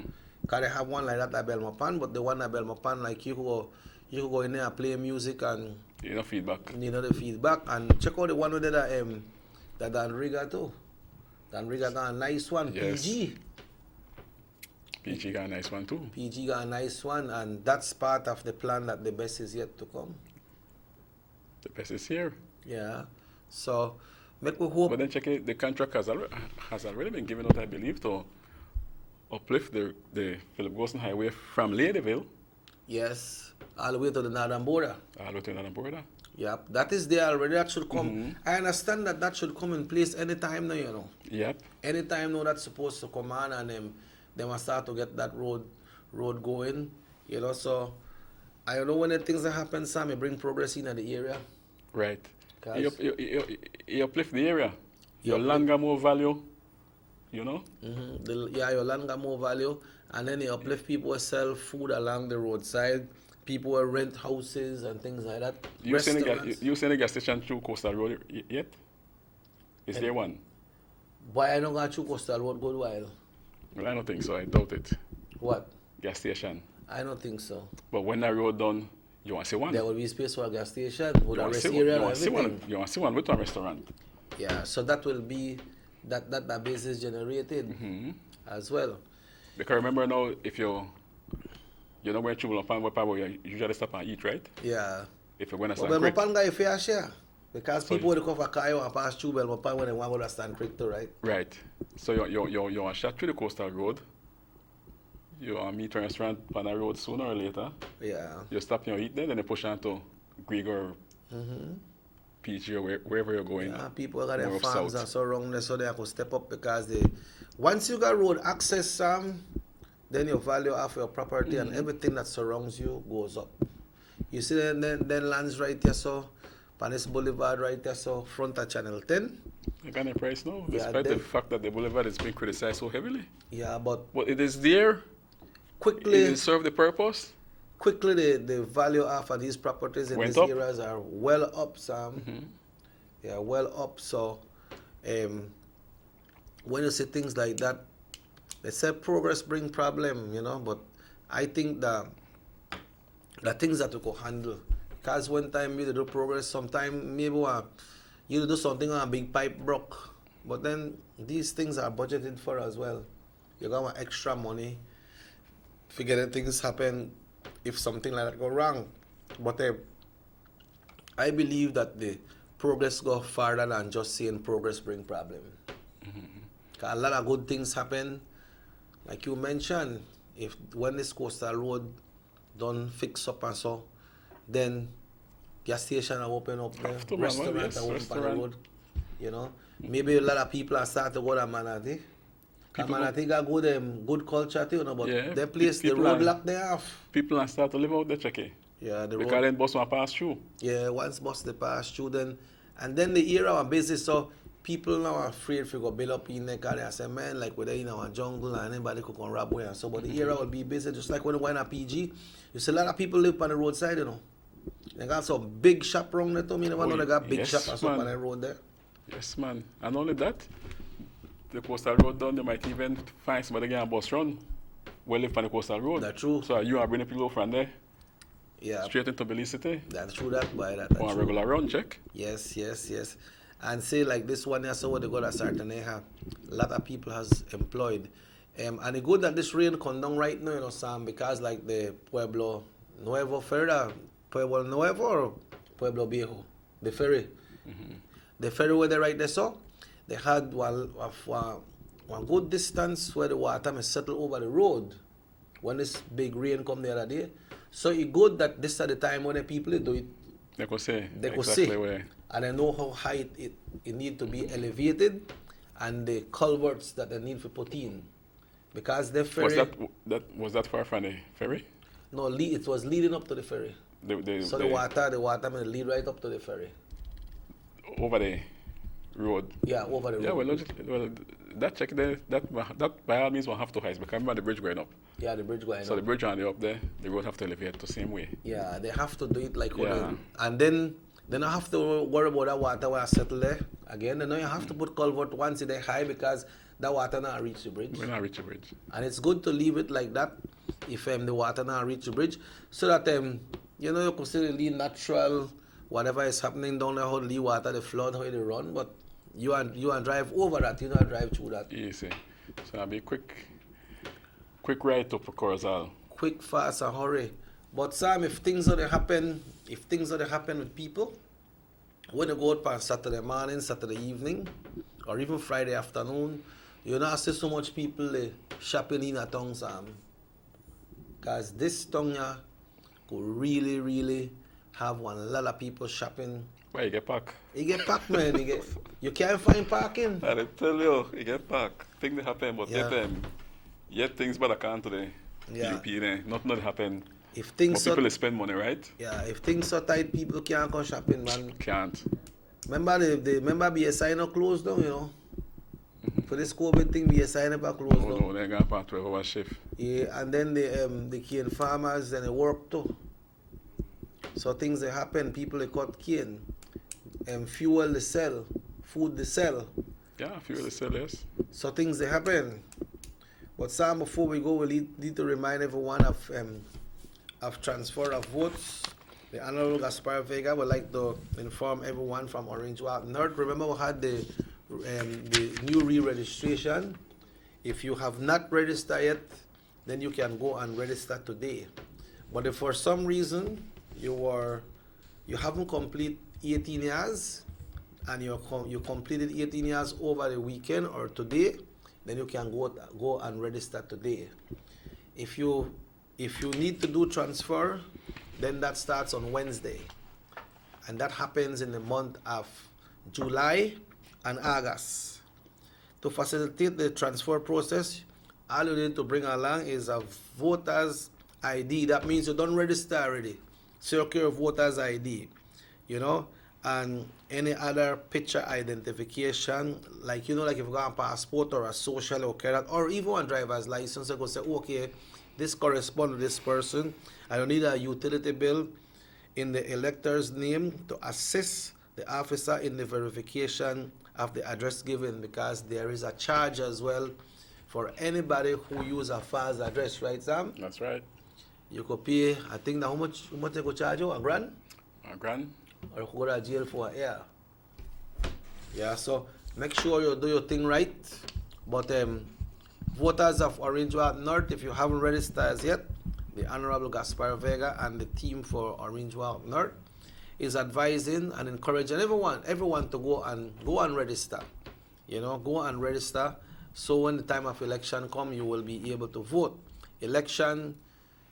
Cause they have one like that at Belmopan, but the one at Belmopan, like you could go in there and play music and you know feedback. You know the feedback, and check out the one with that Dan Riga too. Dan Riga got a nice one. Yes. PG got a nice one too. PG got a nice one, and that's part of the plan that the best is yet to come. The best is here. Yeah. So, make we hope. But then check it, the contract has already been given out, I believe, to uplift the Philip Golson Highway from Ladyville. Yes. All the way to the northern border. All the way to the northern border. Yep. That is there already. That should come. I understand that should come in place anytime now, you know. Yep. Anytime now that's supposed to come on, and they must start to get that road going, you know. So I don't know when the things that happen, Sam, it bring progress in the area. Right. Cause You uplift the area. Your uplift- land got more value, you know? Your land got more value, and then you uplift people who sell food along the roadside, people who rent houses and things like that. You seen Restaurants. a gas station through Coastal Road yet? Is there one? Why I don't got through Coastal Road good while? Well, I don't think so. I doubt it. What? Gas station. I don't think so. But when that road done, you want to see one? There will be space for a gas station with You a want to rest see area one? and You want to see one with a restaurant? Yeah, so that will be that base is generated as well. Because remember now, if you know where Chubble and Pan, where you usually stop and eat, right? Yeah. If you're going to But stand quick. Mapan got a fair share. Because people will come for car and pass through Mapan when they want to go to Stand Creek too, right? Right. So you want to shot through the Coastal Road. You want to meet a restaurant on the road sooner or later. Yeah. You stop and you eat there, then you push on to Grigor, PG, or wherever you're going. Yeah, people got their more farms south. and so around there, so they have to step up because once you got road access, then your value of your property and everything that surrounds you goes up. You see then lands right there, so Panis Boulevard right there, so front of Channel 10. You got any price now, Yeah, despite the fact that the boulevard is being criticized so heavily. Yeah, but it is there. Quickly, it serve the purpose. Quickly, the value of these properties in Went these up? areas are well up, Sam. Yeah, well up. So, when you see things like that, they say progress bring problem, but I think that the things that we could handle. Because one time you do progress, sometime maybe you do something on a big pipe broke. But then these things are budgeted for as well. You got want extra money. Figure things happen if something like that go wrong. But I believe that the progress go farther than just saying progress bring problem. A lot of good things happen. Like you mentioned, when this Coastal Road done fix up and so, then gas station are open up there, restaurant are open on the road. Maybe a lot of people are starting to go to Manatee. Manatee got good culture too, but they place the road locked there off. People are start to live out there, check. Yeah, the because road. then bus will pass through. Yeah, once bus they pass through, then the area are busy, so people now are afraid if you go build up in there, because they say, man, like we're in our jungle and anybody could come rob away and so, but the area will be busy, just like when you go in a PG. You see a lot of people live on the roadside, They got some big shop around there too. Me never know they got big shop and stuff on the road there. Yes, man. And only that, the Coastal Road done, they might even find somebody getting a bus run. Well, live on the Coastal Road. That's true. So you are bringing people from there. Yeah. Straight into Belize City. That's true, that boy. That's on a true. regular run, check. Yes. And say like this one here, so what they got to start and they have a lot of people has employed. And it's good that this rain come down right now, Sam, because like the Pueblo Nuevo Ferry, Pueblo Nuevo or Pueblo Viejo, the ferry. The ferry where they right there, so they had one good distance where the water may settle over the road when this big rain come the other day. So it's good that this is the time when the people do it. They could see. They could exactly see. Where. And they know how high it need to be elevated and the culverts that they need to put in. Because the ferry... Was that far from the ferry? No, it was leading up to the ferry. The water may lead right up to the ferry. Over the road? Yeah, over the road. Yeah, well, that check there, that by all means will have to rise, because remember the bridge going up. Yeah, the bridge going up. So the bridge on the up there, the road have to elevate the same way. Yeah, they have to do it like yeah. And then I have to worry about that water when I settle there. Again, you have to put culvert once it is high, because that water not reach the bridge. Will not reach the bridge. And it's good to leave it like that if the water not reach the bridge, so that you could still leave natural whatever is happening down there, how the water, the flood, how they run, but you and drive over that, you don't drive through that. Easy. So it'll be quick ride to Corazal. Quick, fast, and hurry. But Sam, if things are to happen with people, when you go out on Saturday morning, Saturday evening, or even Friday afternoon, you not see so much people shopping in a town, Sam. Because this town here could really, really have one lot of people shopping. Why you get packed? You get packed, man. You can't find parking. I tell you get packed. Things happen, but yet things better come to the PUP there. Nothing happen. If things But people spend money, right? yeah, if things are tight, people can't go shopping, man. Can't. Remember remember BSI not closed down, you know. For this COVID thing, BSI never closed down. No, they got part 12 hour shift. Yeah, and then the cane farmers and they work too. So things that happen, people they cut cane, and fuel they sell, food they sell. Yeah, fuel they sell, yes. So things they happen. But Sam, before we go, we need to remind everyone of transfer of votes. The Honorable Gaspar Vega would like to inform everyone from Orange Walk North. Remember, we had the new re-registration. If you have not registered yet, then you can go and register today. But if for some reason you haven't completed 18 years and you completed 18 years over the weekend or today, then you can go and register today. If you need to do transfer, then that starts on Wednesday, and that happens in the month of July and August. To facilitate the transfer process, all you need to bring along is a voter's ID. That means you don't register already. Secure voter's ID, you know, and any other picture identification, like, you know, like if you got a passport or a social or even a driver's license, you go say, okay, this corresponds to this person. I don't need a utility bill in the elector's name to assist the officer in the verification of the address given, because there is a charge as well for anybody who use a false address, right, Sam? That's right. You could pay, I think, how much they could charge you? $1,000? $1,000. Or you could go to jail for a year. Yeah, so make sure you do your thing right. But voters of Orange Walk North, if you haven't registered as yet, the Honorable Gaspar Vega and the team for Orange Walk North is advising and encouraging everyone to go and register. You know, go and register, so when the time of election comes, you will be able to vote. Election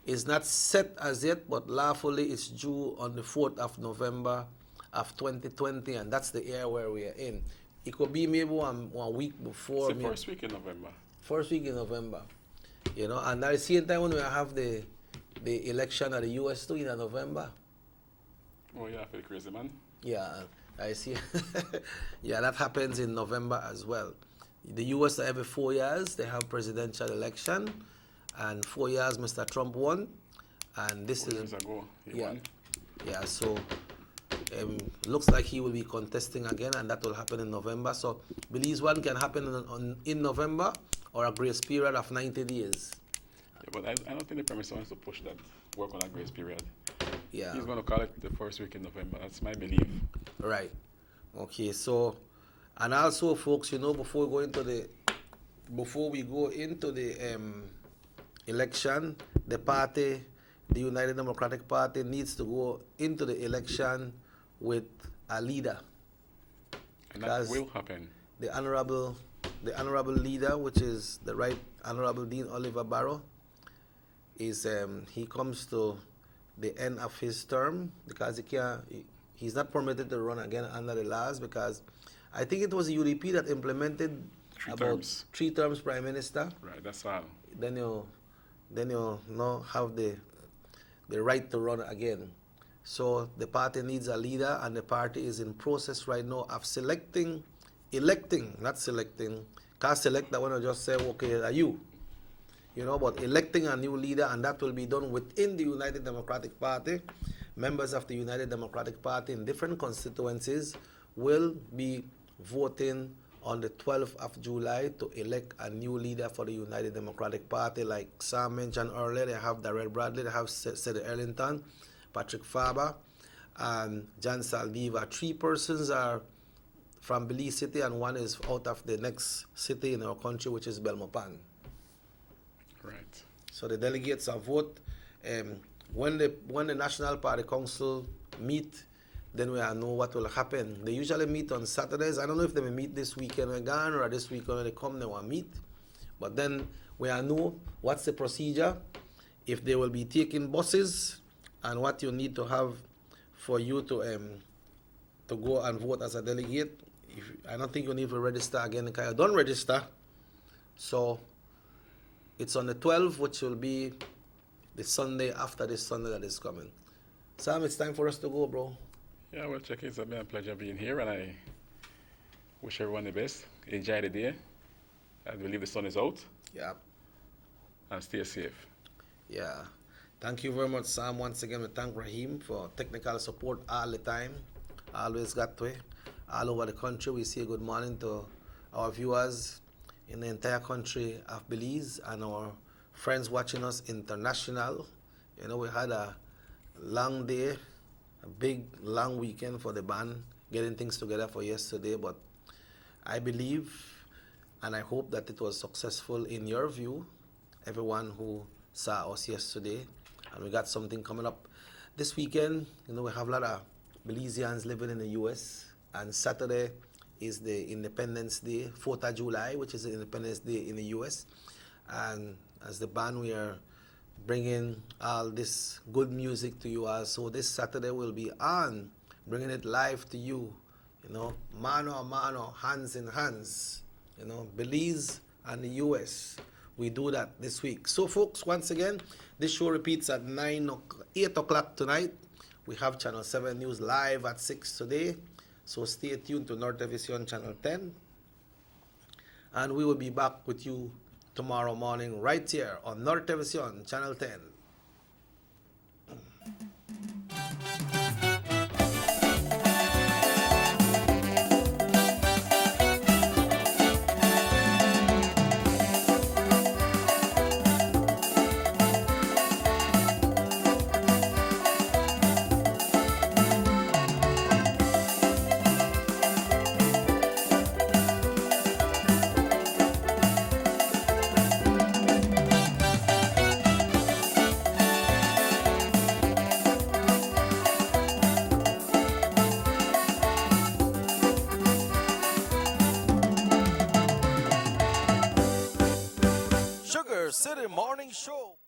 is not set as yet, but lawfully it's due on the 4th of November of 2020, and that's the year where we are in. It could be maybe one week before. It's the first week in November. First week in November. You know, and at the same time when we have the election at the US too in November. Oh yeah, for the crazy man. Yeah, I see. Yeah, that happens in November as well. The US every 4 years they have presidential election, and 4 years Mr. Trump won, and this 4 is years ago he won. Yeah, so looks like he will be contesting again, and that will happen in November. So Belize one can happen in November, or a grace period of 90 days. Yeah, but I don't think the Prime Minister wants to push that, work on that grace period. Yeah. He's going to call it the first week in November. That's my belief. Right. Okay, so, and also, folks, you know, before we go into the election, the United Democratic Party needs to go into the election with a leader. And that will happen. The honorable leader, which is the Right Honorable Dean Oliver Barrow, is he comes to the end of his term, because he's not permitted to run again under the laws, because I think it was the UDP that implemented three terms Prime Minister. Right, that's all. Then you now have the right to run again. So the party needs a leader, and the party is in process right now of electing, not selecting. Can't select that one, I just say, okay, are you? You know, but electing a new leader, and that will be done within the United Democratic Party. Members of the United Democratic Party in different constituencies will be voting on the 12th of July to elect a new leader for the United Democratic Party. Like Sam mentioned earlier, they have Darrell Bradley, they have Seth Ellington, Patrick Faber, and John Saldiva. 3 persons are from Belize City, and 1 is out of the next city in our country, which is Belmopan. Right. So the delegates are vote. When the National Party Council meet, then we know what will happen. They usually meet on Saturdays. I don't know if they may meet this weekend when they're gone, or this weekend when they come, they will meet. But then we know what's the procedure, if they will be taking buses, and what you need to have for you to go and vote as a delegate. I don't think you need to register again, because you don't register. So it's on the 12th, which will be the Sunday after this Sunday that is coming. Sam, it's time for us to go, bro. Yeah, well, Chucky, it's been a pleasure being here, and I wish everyone the best. Enjoy the day. I believe the sun is out. Yeah. And stay safe. Yeah. Thank you very much, Sam. Once again, we thank Raheem for technical support all the time. Always got to it. All over the country, we say good morning to our viewers in the entire country of Belize and our friends watching us international. You know, we had a long day, a big, long weekend for the band, getting things together for yesterday, but I believe and I hope that it was successful in your view, everyone who saw us yesterday. And we got something coming up this weekend. You know, we have a lot of Belizeans living in the U.S. And Saturday is the Independence Day, 4th of July, which is the Independence Day in the U.S. And as the band, we are bringing all this good music to you all. So this Saturday we'll be on, bringing it live to you. You know, mano a mano, hands in hands. You know, Belize and the U.S. We do that this week. So folks, once again, this show repeats at 8 o'clock tonight. We have Channel 7 News live at 6 today. So stay tuned to North Television Channel 10. And we will be back with you tomorrow morning right here on North Television Channel 10. Sugar City Morning Show.